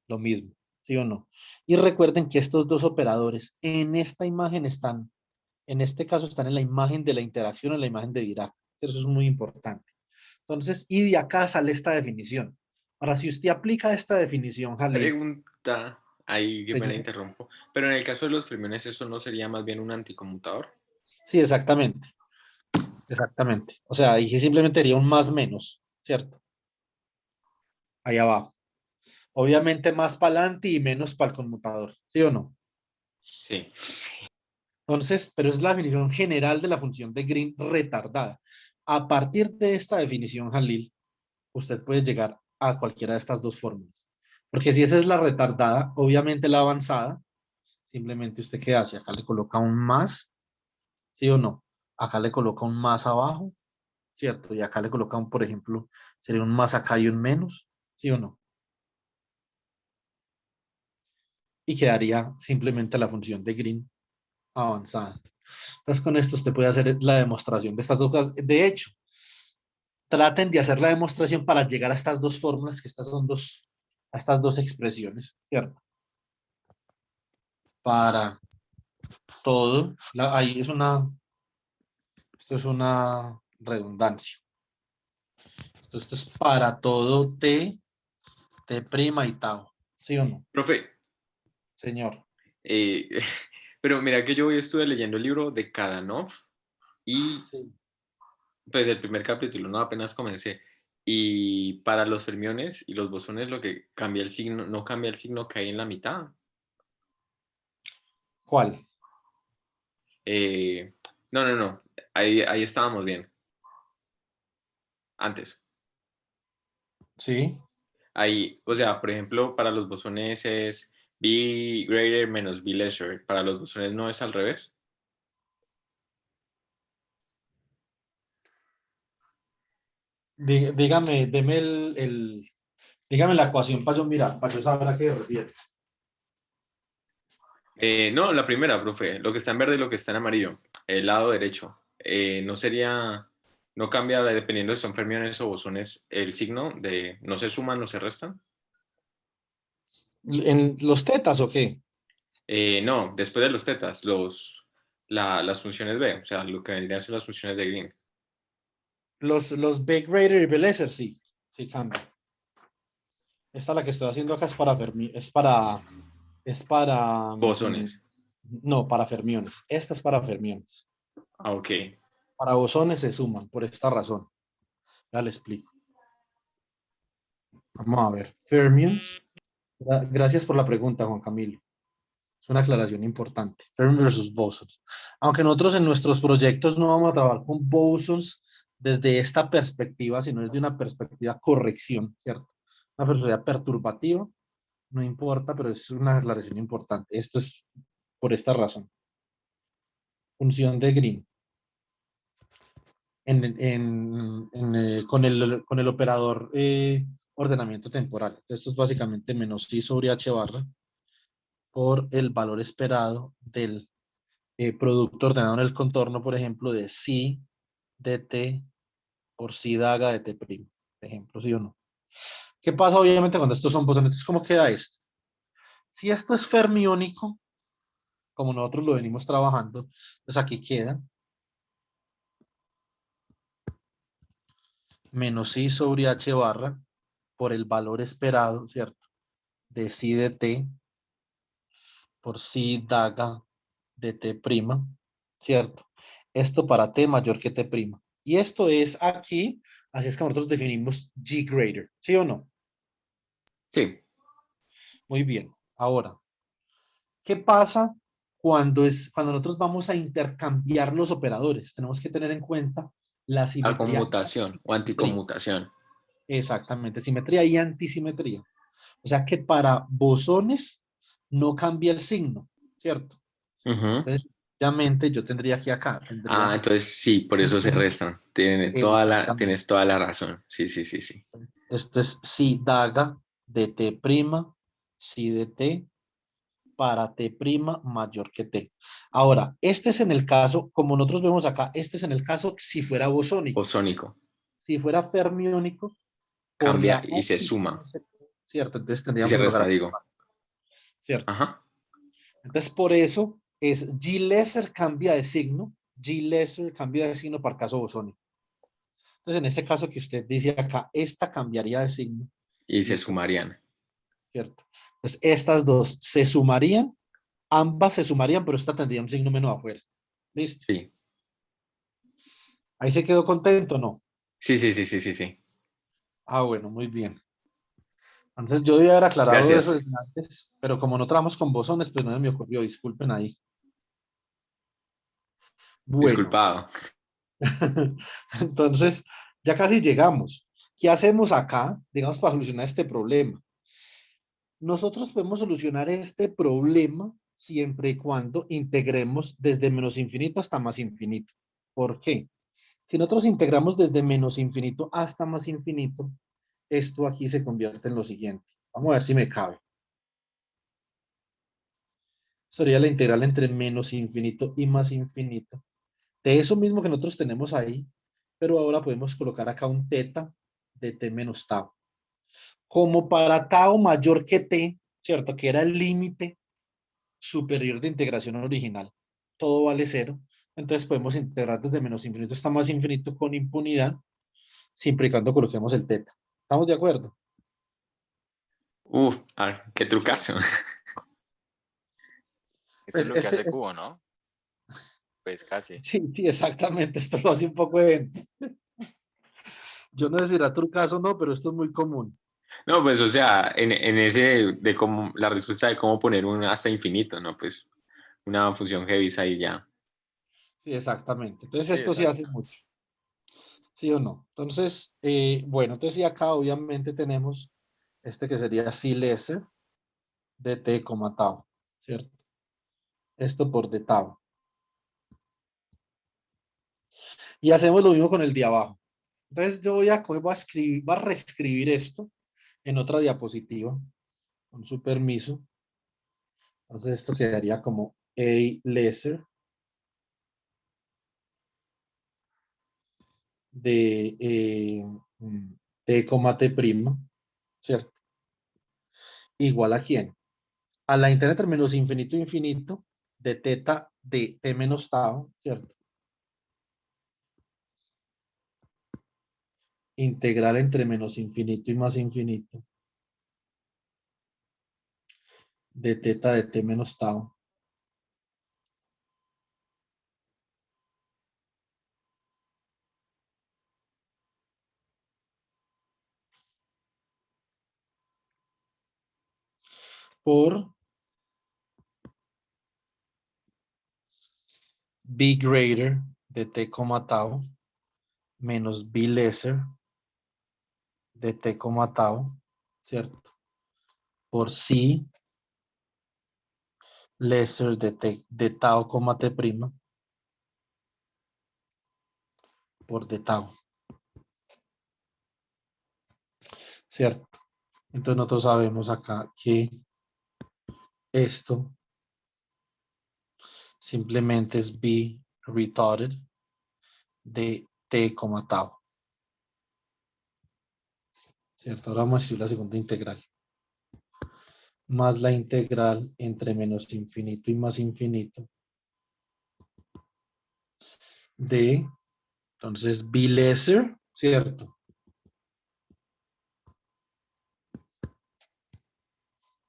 [SPEAKER 2] Lo mismo, ¿sí o no? Y recuerden que estos dos operadores en esta imagen están, en este caso están en la imagen de la interacción, en la imagen de Dirac. Eso es muy importante. Entonces, y de acá sale esta definición. Ahora, si usted aplica esta definición, Jalil,
[SPEAKER 1] Pregunta, ahí que me la
[SPEAKER 2] señor,
[SPEAKER 1] interrumpo, pero en el caso de los fermiones, ¿eso no sería más bien un anticonmutador?
[SPEAKER 2] sí, exactamente, exactamente. O sea, ahí sí simplemente sería un más menos, ¿cierto? Ahí abajo. Obviamente más para adelante y menos para el conmutador, ¿sí o no?
[SPEAKER 1] Sí.
[SPEAKER 2] Entonces, pero es la definición general de la función de Green retardada. A partir de esta definición, Jalil, usted puede llegar a cualquiera de estas dos fórmulas. Porque si esa es la retardada, obviamente la avanzada, simplemente usted qué hace, acá le coloca un más, ¿sí o no? Acá le coloca un más abajo, ¿cierto? Y acá le coloca un, por ejemplo, sería un más acá y un menos, ¿sí o no? Y quedaría simplemente la función de Green avanzada. Entonces, con esto usted puede hacer la demostración de estas dos cosas. De hecho, traten de hacer la demostración para llegar a estas dos fórmulas, que estas son dos a estas dos expresiones, ¿cierto? Para todo, ahí es esto es una redundancia. Esto es para todo t, t' y tau. ¿Sí o no?
[SPEAKER 1] Profe,
[SPEAKER 2] Señor.
[SPEAKER 1] eh, pero mira que yo hoy estuve leyendo el libro de Kadanoff y
[SPEAKER 2] Sí.
[SPEAKER 1] pues el primer capítulo, no apenas comencé. Y para los fermiones y los bosones lo que cambia el signo, no cambia el signo que hay en la mitad.
[SPEAKER 2] ¿Cuál?
[SPEAKER 1] Eh, no. Ahí estábamos bien. Antes.
[SPEAKER 2] Sí.
[SPEAKER 1] Ahí, o sea, por ejemplo, para los bosones es B greater menos B lesser. Para los bosones no es al revés.
[SPEAKER 2] Dígame, deme dígame la ecuación para yo mirar, para yo saber a qué se refiere.
[SPEAKER 1] No, la primera, profe. Lo que está en verde y lo que está en amarillo. El lado derecho. No sería, no cambia dependiendo si son fermiones o bosones el signo de no se suman, no se restan.
[SPEAKER 2] ¿En los tetas o qué?
[SPEAKER 1] No, después de los tetas, las funciones B, o sea, lo que vendrían a ser las funciones de Green.
[SPEAKER 2] Los B greater y B lesser, sí. Sí cambia. Esta la que estoy haciendo acá es para
[SPEAKER 1] Bosones.
[SPEAKER 2] no, para fermiones. Esta es para fermiones.
[SPEAKER 1] Ah, ok.
[SPEAKER 2] Para bosones se suman por esta razón. Ya le explico. Vamos a ver. Fermions. Gracias por la pregunta, Juan Camilo. Es una aclaración importante. Fermi versus bosons. Aunque nosotros en nuestros proyectos no vamos a trabajar con bosons desde esta perspectiva, sino desde una perspectiva corrección, ¿cierto? Una perspectiva perturbativa, no importa, pero es una aclaración importante. Esto es por esta razón. Función de Green. Con el operador ordenamiento temporal. Esto es básicamente menos I sobre H barra por el valor esperado del producto ordenado en el contorno, por ejemplo, de psi de t por psi daga de t', por ejemplo, ¿sí o no? ¿Qué pasa obviamente cuando estos son bosones? Entonces, ¿cómo queda esto? Si esto es fermiónico, como nosotros lo venimos trabajando, pues aquí queda menos I sobre H barra por el valor esperado, ¿cierto? De psi de t por psi daga de t', ¿cierto? Esto para t mayor que t'. Y esto es aquí, así es que nosotros definimos G greater, ¿sí o no?
[SPEAKER 1] Sí.
[SPEAKER 2] Muy bien. Ahora, ¿qué pasa cuando nosotros vamos a intercambiar los operadores? Tenemos que tener en cuenta la
[SPEAKER 1] A
[SPEAKER 2] simetría.
[SPEAKER 1] conmutación o anticonmutación.
[SPEAKER 2] Exactamente, simetría y antisimetría. O sea que para bosones no cambia el signo, ¿cierto?
[SPEAKER 1] Ujú.
[SPEAKER 2] Entonces, obviamente yo tendría aquí acá, tendría
[SPEAKER 1] Entonces sí, por eso se restan.
[SPEAKER 2] exactamente.
[SPEAKER 1] Tienes toda la razón. Sí.
[SPEAKER 2] Esto es si daga de t', si de t para t' mayor que t. Ahora, este es en el caso, como nosotros vemos acá, este es en el caso si fuera bosónico.
[SPEAKER 1] Bosónico.
[SPEAKER 2] Si fuera fermiónico, por
[SPEAKER 1] Cambia
[SPEAKER 2] la
[SPEAKER 1] y se suma.
[SPEAKER 2] ¿cierto? Entonces
[SPEAKER 1] Y
[SPEAKER 2] tendríamos
[SPEAKER 1] se
[SPEAKER 2] que colocar
[SPEAKER 1] resta,
[SPEAKER 2] aquí,
[SPEAKER 1] digo.
[SPEAKER 2] ¿cierto?
[SPEAKER 1] Ajá.
[SPEAKER 2] Entonces, por eso es G lesser cambia de signo, G lesser cambia de signo para caso bosónico. Entonces, en este caso que usted dice acá, esta cambiaría de signo,
[SPEAKER 1] Y se
[SPEAKER 2] ¿listo?
[SPEAKER 1] sumarían.
[SPEAKER 2] ¿Cierto? Entonces, estas dos se sumarían, ambas se sumarían, pero esta tendría un signo menos afuera. ¿Listo?
[SPEAKER 1] Sí.
[SPEAKER 2] Ahí se quedó contento, ¿no?
[SPEAKER 1] Sí.
[SPEAKER 2] Ah, bueno, muy bien. Entonces yo debía haber aclarado eso
[SPEAKER 1] Gracias.
[SPEAKER 2] desde antes, pero como no trabajamos con bosones, pues no se me ocurrió, disculpen ahí. Bueno,
[SPEAKER 1] Disculpado.
[SPEAKER 2] entonces ya casi llegamos. ¿Qué hacemos acá, digamos, para solucionar este problema? Nosotros podemos solucionar este problema siempre y cuando integremos desde menos infinito hasta más infinito. ¿Por qué? Si nosotros integramos desde menos infinito hasta más infinito, esto aquí se convierte en lo siguiente. Vamos a ver si me cabe. Sería la integral entre menos infinito y más infinito. De eso mismo que nosotros tenemos ahí, pero ahora podemos colocar acá un teta de t menos tau. Como para tau mayor que t, ¿cierto? Que era el límite superior de integración original. Todo vale cero. Entonces podemos integrar desde menos infinito hasta más infinito con impunidad, siempre y cuando coloquemos el teta. ¿Estamos de acuerdo?
[SPEAKER 1] A ver, qué trucazo.
[SPEAKER 4] Eso es
[SPEAKER 2] Pues
[SPEAKER 4] lo que hace cubo, ¿no? Pues casi.
[SPEAKER 2] sí, sí, exactamente. Esto lo hace un poco de... Yo no sé si era trucazo o no, pero esto es muy común.
[SPEAKER 1] No, pues, o sea, en ese de cómo, la respuesta de cómo poner un hasta infinito, ¿no? Pues una función heavy ahí ya.
[SPEAKER 2] Sí, exactamente. Entonces
[SPEAKER 4] Sí,
[SPEAKER 2] esto sí hace
[SPEAKER 4] exacto.
[SPEAKER 2] mucho. ¿Sí o no? Entonces, bueno, entonces y acá obviamente tenemos este que sería C lesser de t, tau, ¿cierto? Esto por de tau. Y hacemos lo mismo con el de abajo. Entonces yo voy a escribir, voy a reescribir esto en otra diapositiva, con su permiso. Entonces esto quedaría como A lesser de t, t prima, ¿cierto? Igual a quién? A la internet menos infinito infinito de teta de t menos tau, ¿cierto? Integral entre menos infinito y más infinito de teta de t menos tau por b greater de t, tau menos b lesser de t, tau, ¿cierto? Por c lesser de t de tau, t prima por de tau, ¿cierto? Entonces nosotros sabemos acá que esto simplemente es b retarded de t, tau, ¿cierto? Ahora vamos a escribir la segunda integral. Más la integral entre menos infinito y más infinito de, entonces, b lesser, ¿cierto?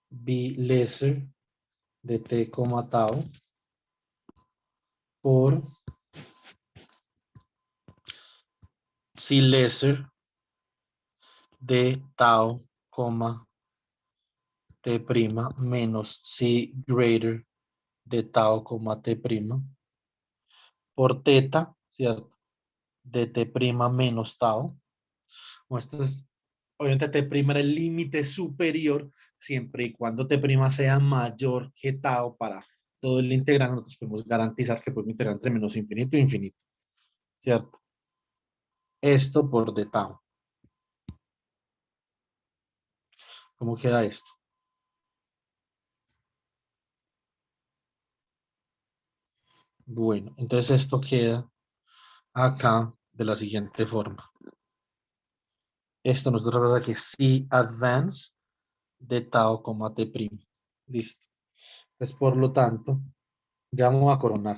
[SPEAKER 2] B lesser de t, tau por c lesser de tau, t prima menos c greater de tau, t prima por teta, ¿cierto? De t prima menos tau. Bueno, esto es, obviamente t prima era el límite superior siempre y cuando t prima sea mayor que tau para todo el integrando, nosotros podemos garantizar que podemos integrar entre menos infinito e infinito, ¿cierto? Esto por de tau. ¿Cómo queda esto? Bueno, entonces esto queda acá de la siguiente forma. Esto no es otra cosa que C advance de tau, t prima. Listo. Pues por lo tanto, ya vamos a coronar.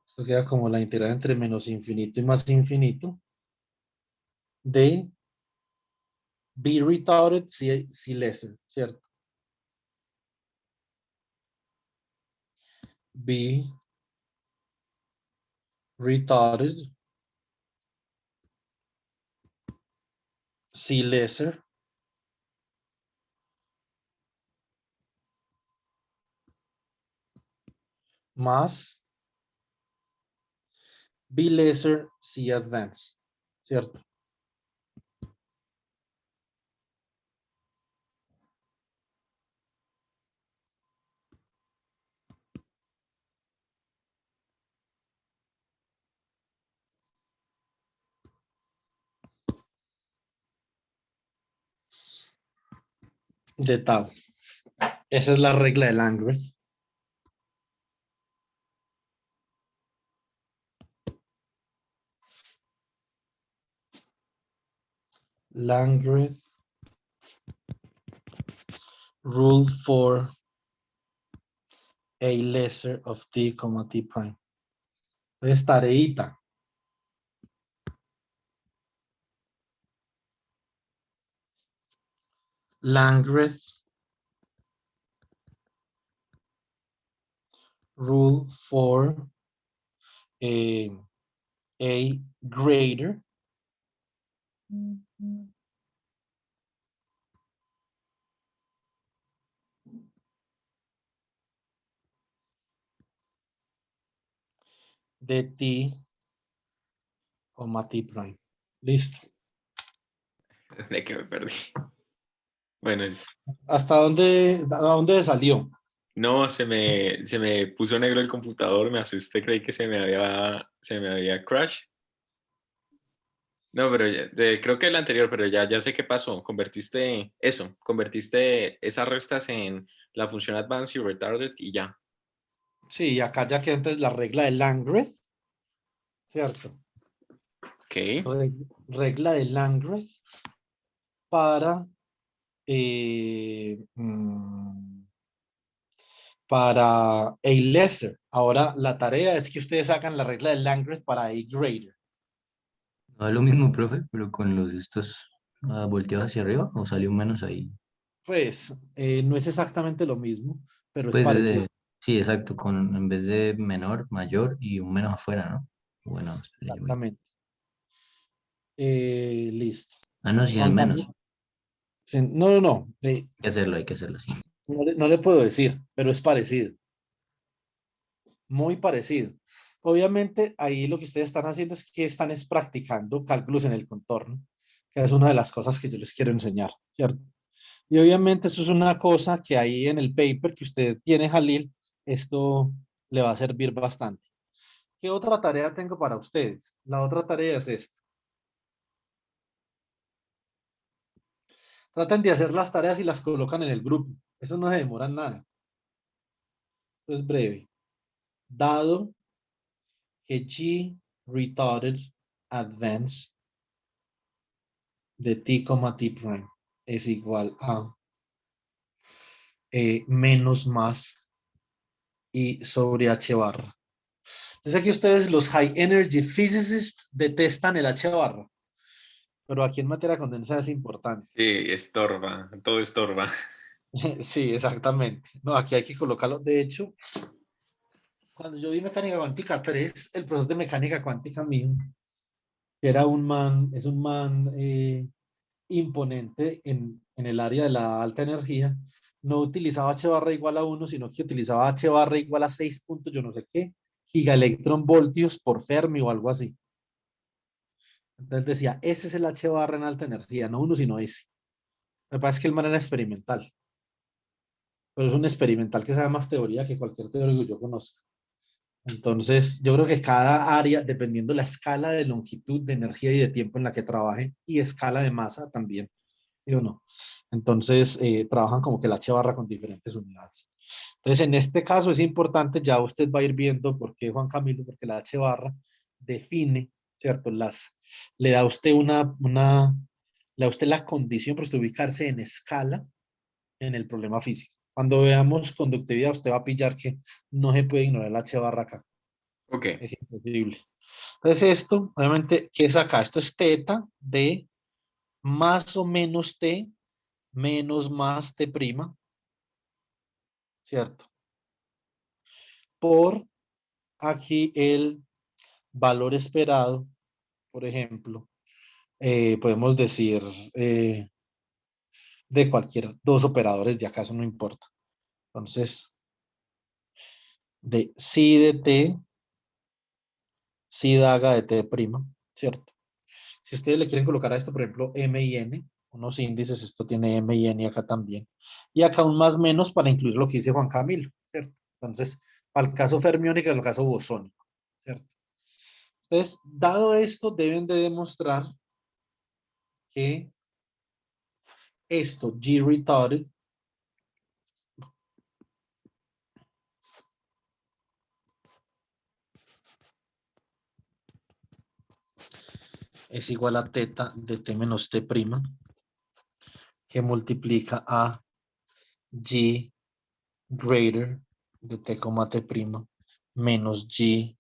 [SPEAKER 2] Esto queda como la integral entre menos infinito y más infinito de b retarded C lesser, ¿cierto? B retarded C lesser más B lesser C advance, ¿cierto? De tau. Esa es la regla de Langres. Landgraf rule for a lesser of t, t prime. Entonces, tareita. Landgraf rule for a greater de t, t prime. Listo.
[SPEAKER 1] De que me perdí. Bueno,
[SPEAKER 2] ¿Hasta dónde, a dónde salió?
[SPEAKER 1] no, se me puso negro el computador, me asusté, creí que se me había crash. No, pero creo que el anterior, pero ya sé qué pasó. Convertiste esas restas en la función advanced y retarded y ya.
[SPEAKER 2] Sí, acá ya que antes la regla de Landgraf, ¿cierto?
[SPEAKER 1] Ok.
[SPEAKER 2] Regla de Landgraf para eh, mm, para a lesser. Ahora la tarea es que ustedes hagan la regla de Landgraf para a greater.
[SPEAKER 3] No es lo mismo, profe, pero con los estos volteados hacia arriba o salió un menos ahí.
[SPEAKER 2] Pues no es exactamente lo mismo, pero es
[SPEAKER 3] Pues
[SPEAKER 2] parecido.
[SPEAKER 3] sí, exacto, con en vez de menor, mayor y un menos afuera, ¿no? Bueno, espere, yo
[SPEAKER 2] Exactamente. Listo.
[SPEAKER 3] Ah, no, sin el
[SPEAKER 2] Juan
[SPEAKER 3] menos.
[SPEAKER 2] Camilo. No, no, no.
[SPEAKER 3] Hay que hacerlo así.
[SPEAKER 2] No le puedo decir, pero es parecido. Muy parecido. Obviamente, ahí lo que ustedes están haciendo es que están practicando cálculos en el contorno, que es una de las cosas que yo les quiero enseñar, ¿cierto? Y obviamente eso es una cosa que ahí en el paper que usted tiene, Jalil, esto le va a servir bastante. ¿Qué otra tarea tengo para ustedes? La otra tarea es esta. Traten de hacer las tareas y las colocan en el grupo. Eso no se demora nada. Esto es breve. Dado que G retarded advance de t, t prime es igual a menos más y sobre h barra. Yo sé que ustedes, los high energy physicists, detestan el h barra, pero aquí en materia condensada es importante.
[SPEAKER 1] Sí, estorba, todo estorba.
[SPEAKER 2] Sí, exactamente. No, aquí hay que colocarlo. De hecho, cuando yo vi mecánica cuántica 3, el profesor de mecánica cuántica mío, que era un man, es un man imponente en el área de la alta energía, no utilizaba H barra igual a 1, sino que utilizaba H barra igual a 6 puntos, yo no sé qué, gigaelectronvoltios por Fermi o algo así. Entonces decía, ese es el H barra en alta energía, no uno, sino ese. Lo que pasa es que el man era experimental, pero es un experimental que sabe más teoría que cualquier teórico que yo conozco. Entonces, yo creo que cada área, dependiendo la escala de longitud, de energía y de tiempo en la que trabaje, y escala de masa también, ¿sí o no? Entonces, trabajan como que la H barra con diferentes unidades. Entonces, en este caso es importante, ya usted va a ir viendo por qué, Juan Camilo, porque la H barra define, ¿cierto? Le da a usted le da a usted la condición para usted ubicarse en escala en el problema físico. Cuando veamos conductividad, usted va a pillar que no se puede ignorar la H barra acá.
[SPEAKER 1] Ok,
[SPEAKER 2] Es imposible. Entonces, esto, obviamente, ¿qué es acá? Esto es teta de más o menos t menos más t prima, ¿cierto? Por aquí el valor esperado, por ejemplo, podemos decir de cualquier dos operadores de acaso no importa. Entonces, de si de t, si daga de t prima, ¿cierto? Si ustedes le quieren colocar a esto, por ejemplo, m y n, unos índices, esto tiene m y n acá también. Y acá un más menos para incluir lo que dice Juan Camilo, ¿cierto? Entonces, para el caso fermiónico y el caso bosónico, ¿cierto? Entonces, dado esto, deben de demostrar que esto, G retarded, es igual a teta de t menos t prima, que multiplica a g greater de t, t prima, menos g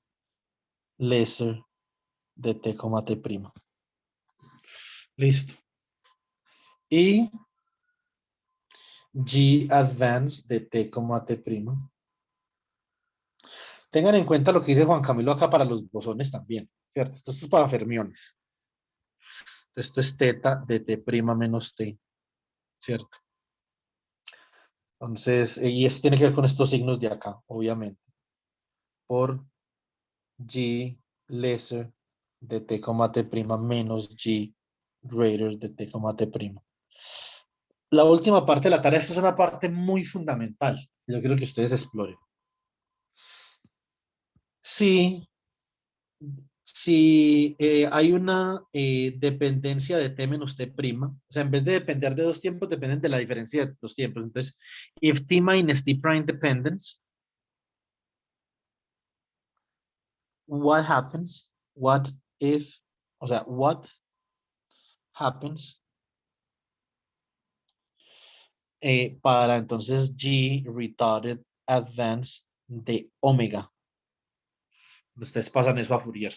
[SPEAKER 2] lesser de t, t prima. Listo. Y g advanced de t, t prima. Tengan en cuenta lo que dice Juan Camilo acá para los bosones también, ¿cierto? Esto es para fermiones. Esto es teta de t prima menos t, ¿cierto? Entonces, y esto tiene que ver con estos signos de acá, obviamente. Por g lesser de t, t prima menos g greater de t, t prima. La última parte de la tarea, esta es una parte muy fundamental. Yo quiero que ustedes exploren. Si hay una dependencia de t menos t prima, o sea, en vez de depender de dos tiempos, dependen de la diferencia de los tiempos. Entonces, if t minus t prime dependence, what happens? What if, o sea, what happens para entonces g retarded advance de omega? Ustedes pasan eso a Fourier.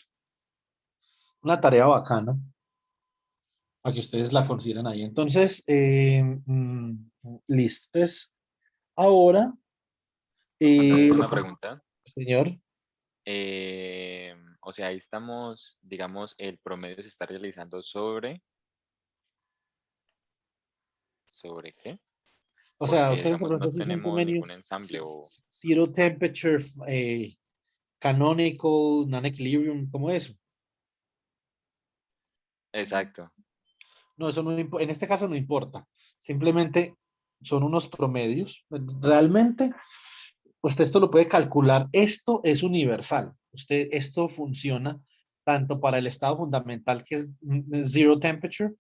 [SPEAKER 2] Una tarea bacana, para que ustedes la consideren ahí. Entonces, listo. Entonces, ahora,
[SPEAKER 4] Tengo
[SPEAKER 2] lo
[SPEAKER 4] una
[SPEAKER 2] que-
[SPEAKER 4] pregunta.
[SPEAKER 2] señor,
[SPEAKER 4] O sea, ahí estamos, digamos, el promedio se está realizando ¿sobre qué?
[SPEAKER 2] o sea,
[SPEAKER 4] Porque,
[SPEAKER 2] ustedes de
[SPEAKER 4] digamos, no
[SPEAKER 2] pronto tienen un
[SPEAKER 4] tenemos
[SPEAKER 2] convenio
[SPEAKER 4] ningún ensamble o...
[SPEAKER 2] zero temperature, canonical, non-equilibrium, como eso.
[SPEAKER 4] Exacto.
[SPEAKER 2] No, eso no en este caso no importa. Simplemente son unos promedios. Realmente, usted esto lo puede calcular. Esto es universal. Esto funciona tanto para el estado fundamental, que es zero temperature,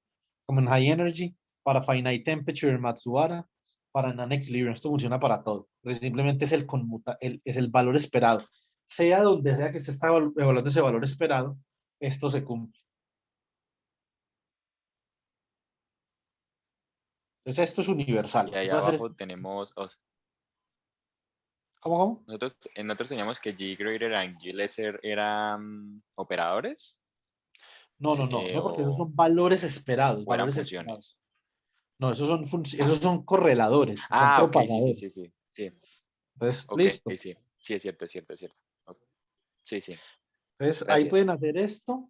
[SPEAKER 2] como en high energy, para finite temperature en Matsubara, para non-equilibrium. Esto funciona para todo. Pero simplemente es es el valor esperado. Sea donde sea que usted está evaluando ese valor esperado, esto se cumple. Entonces, esto es universal.
[SPEAKER 4] Y
[SPEAKER 2] Usted
[SPEAKER 4] ahí
[SPEAKER 2] puede hacer.
[SPEAKER 4] abajo tenemos,
[SPEAKER 2] ¿Cómo?
[SPEAKER 4] nosotros teníamos que G greater and G lesser eran operadores,
[SPEAKER 2] No, no,
[SPEAKER 4] sí,
[SPEAKER 2] no, no, porque esos son valores esperados,
[SPEAKER 4] o eran
[SPEAKER 2] valores esperados.
[SPEAKER 4] funciones.
[SPEAKER 2] No, esos son correladores, son
[SPEAKER 4] Ah, ok, sí, sí,
[SPEAKER 2] propagadores.
[SPEAKER 4] sí, sí, sí,
[SPEAKER 2] Entonces,
[SPEAKER 4] ok,
[SPEAKER 2] listo.
[SPEAKER 4] sí, sí, es cierto, es cierto, es cierto. Ok, sí, sí,
[SPEAKER 2] Entonces, ahí
[SPEAKER 4] gracias.
[SPEAKER 2] pueden hacer esto.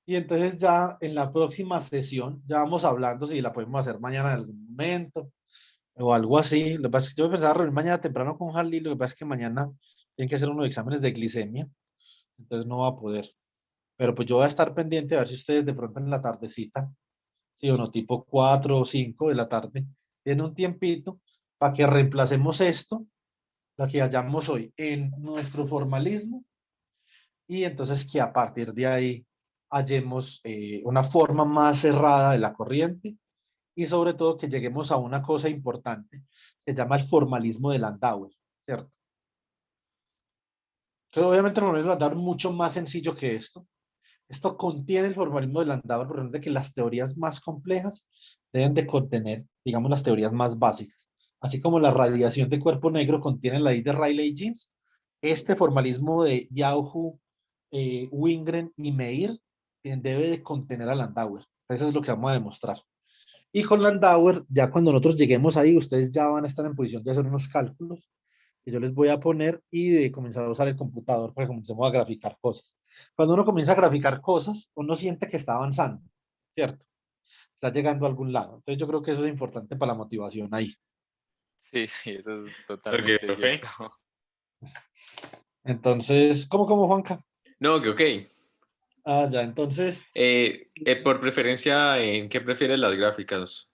[SPEAKER 2] Y entonces ya en la próxima sesión, ya vamos hablando si la podemos hacer mañana en algún momento o algo así. Lo que pasa es que yo pensaba reunir mañana temprano con Harley, lo que pasa es que mañana tienen que hacer unos exámenes de glicemia, entonces no va a poder. Pero pues yo voy a estar pendiente a ver si ustedes de pronto en la tardecita, sí o no, tipo 4 o 5 de la tarde, tienen un tiempito para que reemplacemos esto, lo que hallamos hoy, en nuestro formalismo y entonces que a partir de ahí hallemos una forma más cerrada de la corriente y sobre todo que lleguemos a una cosa importante que se llama el formalismo de Landauer, ¿cierto? Entonces, obviamente el formalismo de Landauer es mucho más sencillo que esto. Esto contiene el formalismo de Landauer, por ejemplo, de que las teorías más complejas deben de contener, digamos, las teorías más básicas. Así como la radiación de cuerpo negro contiene la ley de Rayleigh-Jeans, este formalismo de Yauhu, Wingren y Meir debe de contener a Landauer. Eso es lo que vamos a demostrar. Y con Landauer, ya cuando nosotros lleguemos ahí, ustedes ya van a estar en posición de hacer unos cálculos que yo les voy a poner y de comenzar a usar el computador para que comencemos a graficar cosas. Cuando uno comienza a graficar cosas, uno siente que está avanzando, ¿cierto? Está llegando a algún lado. Entonces yo creo que eso es importante para la motivación ahí.
[SPEAKER 4] Sí, sí, eso es
[SPEAKER 1] Ok,
[SPEAKER 4] totalmente
[SPEAKER 1] profe.
[SPEAKER 4] cierto.
[SPEAKER 2] Entonces, ¿cómo, Juanca?
[SPEAKER 1] No, que ok.
[SPEAKER 2] Ah, ya, entonces,
[SPEAKER 1] Por preferencia, ¿en qué prefieres las gráficas?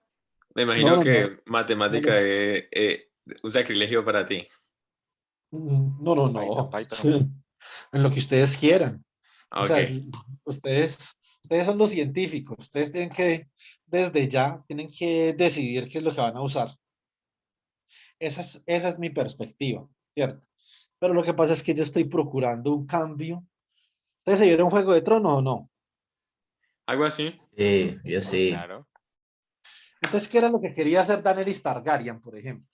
[SPEAKER 1] Me
[SPEAKER 2] no,
[SPEAKER 1] imagino
[SPEAKER 2] no, no,
[SPEAKER 1] que matemática
[SPEAKER 2] no,
[SPEAKER 1] es un sacrilegio para ti.
[SPEAKER 2] no, no,
[SPEAKER 4] Python,
[SPEAKER 2] no,
[SPEAKER 4] Python.
[SPEAKER 2] en lo que ustedes quieran. O
[SPEAKER 1] Ah,
[SPEAKER 2] sea,
[SPEAKER 1] ok.
[SPEAKER 2] ustedes son los científicos, ustedes tienen que, desde ya, tienen que decidir qué es lo que van a usar. Esa es mi perspectiva, ¿cierto? Pero lo que pasa es que yo estoy procurando un cambio. ¿Ustedes se vieron Juego de Tronos o no?
[SPEAKER 1] Algo así.
[SPEAKER 3] Sí, yo sí.
[SPEAKER 4] Claro.
[SPEAKER 2] Entonces, ¿qué era lo que quería hacer Daenerys Targaryen, por ejemplo?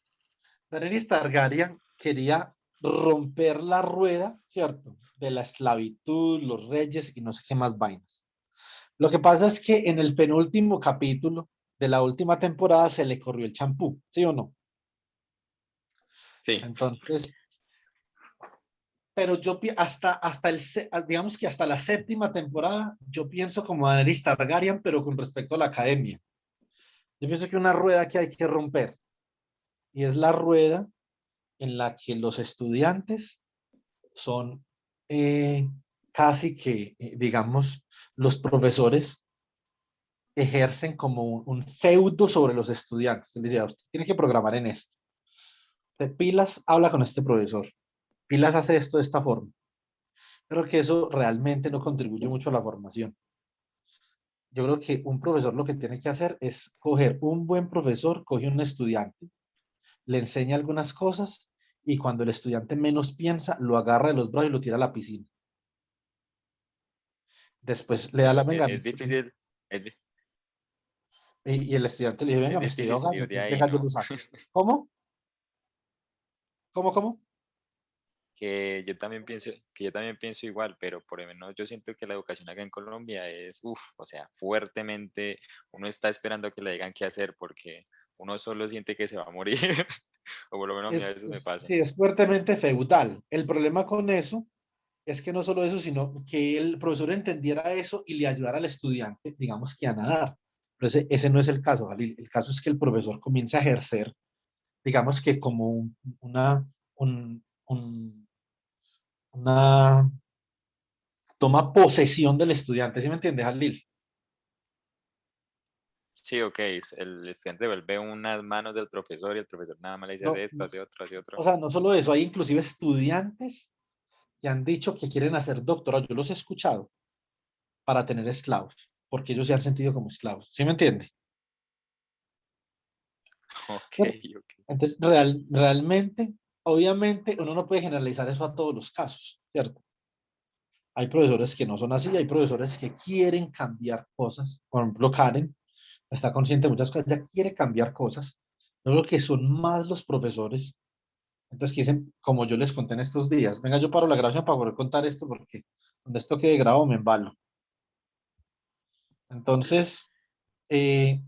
[SPEAKER 2] Daenerys Targaryen quería romper la rueda, ¿cierto? De la esclavitud, los reyes y no sé qué más vainas. Lo que pasa es que en el penúltimo capítulo de la última temporada se le corrió el champú, ¿sí o no?
[SPEAKER 1] Sí.
[SPEAKER 2] Entonces, pero yo digamos que hasta la séptima temporada, yo pienso como Daenerys Targaryen, pero con respecto a la academia. Yo pienso que una rueda que hay que romper, y es la rueda en la que los estudiantes son casi que, digamos, los profesores ejercen como un feudo sobre los estudiantes. Les decía, usted tiene que programar en esto. Usted Pilas habla con este profesor. Pilas hace esto de esta forma. Pero que eso realmente no contribuye mucho a la formación. Yo creo que un profesor lo que tiene que hacer es coger un buen profesor, coge un estudiante, le enseña algunas cosas y cuando el estudiante menos piensa, lo agarra de los brazos y lo tira a la piscina. Después le da la venga.
[SPEAKER 4] Es difícil, es, di-
[SPEAKER 2] Y el estudiante le dice, venga,
[SPEAKER 4] es
[SPEAKER 2] me estoy
[SPEAKER 4] difícil
[SPEAKER 2] ahogando,
[SPEAKER 4] salir de
[SPEAKER 2] entonces
[SPEAKER 4] ahí,
[SPEAKER 2] venga, yo
[SPEAKER 4] ¿no?
[SPEAKER 2] lo saco. ¿Cómo? ¿Cómo?
[SPEAKER 4] Que yo también pienso igual, pero por lo menos yo siento que la educación acá en Colombia es, o sea, fuertemente, uno está esperando a que le digan qué hacer porque uno solo siente que se va a morir, o por lo menos a mí a veces me pasa.
[SPEAKER 2] Sí, es fuertemente feudal. El problema con eso es que no solo eso, sino que el profesor entendiera eso y le ayudara al estudiante, digamos que a nadar. Pero ese no es el caso, Jalil. El caso es que el profesor comienza a ejercer, digamos que como una toma posesión del estudiante. ¿Sí me entiendes, Jalil?
[SPEAKER 4] Sí, ok, el estudiante vuelve unas manos del profesor y el profesor nada más le dice,
[SPEAKER 2] No,
[SPEAKER 4] hace esto, hace otro, hace
[SPEAKER 2] o
[SPEAKER 4] otro.
[SPEAKER 2] sea, no solo eso, hay inclusive estudiantes que han dicho que quieren hacer doctorado. Yo los he escuchado para tener esclavos, porque ellos se han sentido como esclavos. ¿Sí me entiende?
[SPEAKER 4] Ok,
[SPEAKER 2] Bueno,
[SPEAKER 4] ok.
[SPEAKER 2] entonces, realmente, obviamente, uno no puede generalizar eso a todos los casos, ¿cierto? Hay profesores que no son así, hay profesores que quieren cambiar cosas. Por ejemplo, Karen está consciente de muchas cosas, ya quiere cambiar cosas. Yo creo que son más los profesores. Entonces, que dicen, como yo les conté en estos días, venga, yo paro la grabación para poder contar esto, porque donde esto quede grabado me embalo. Entonces,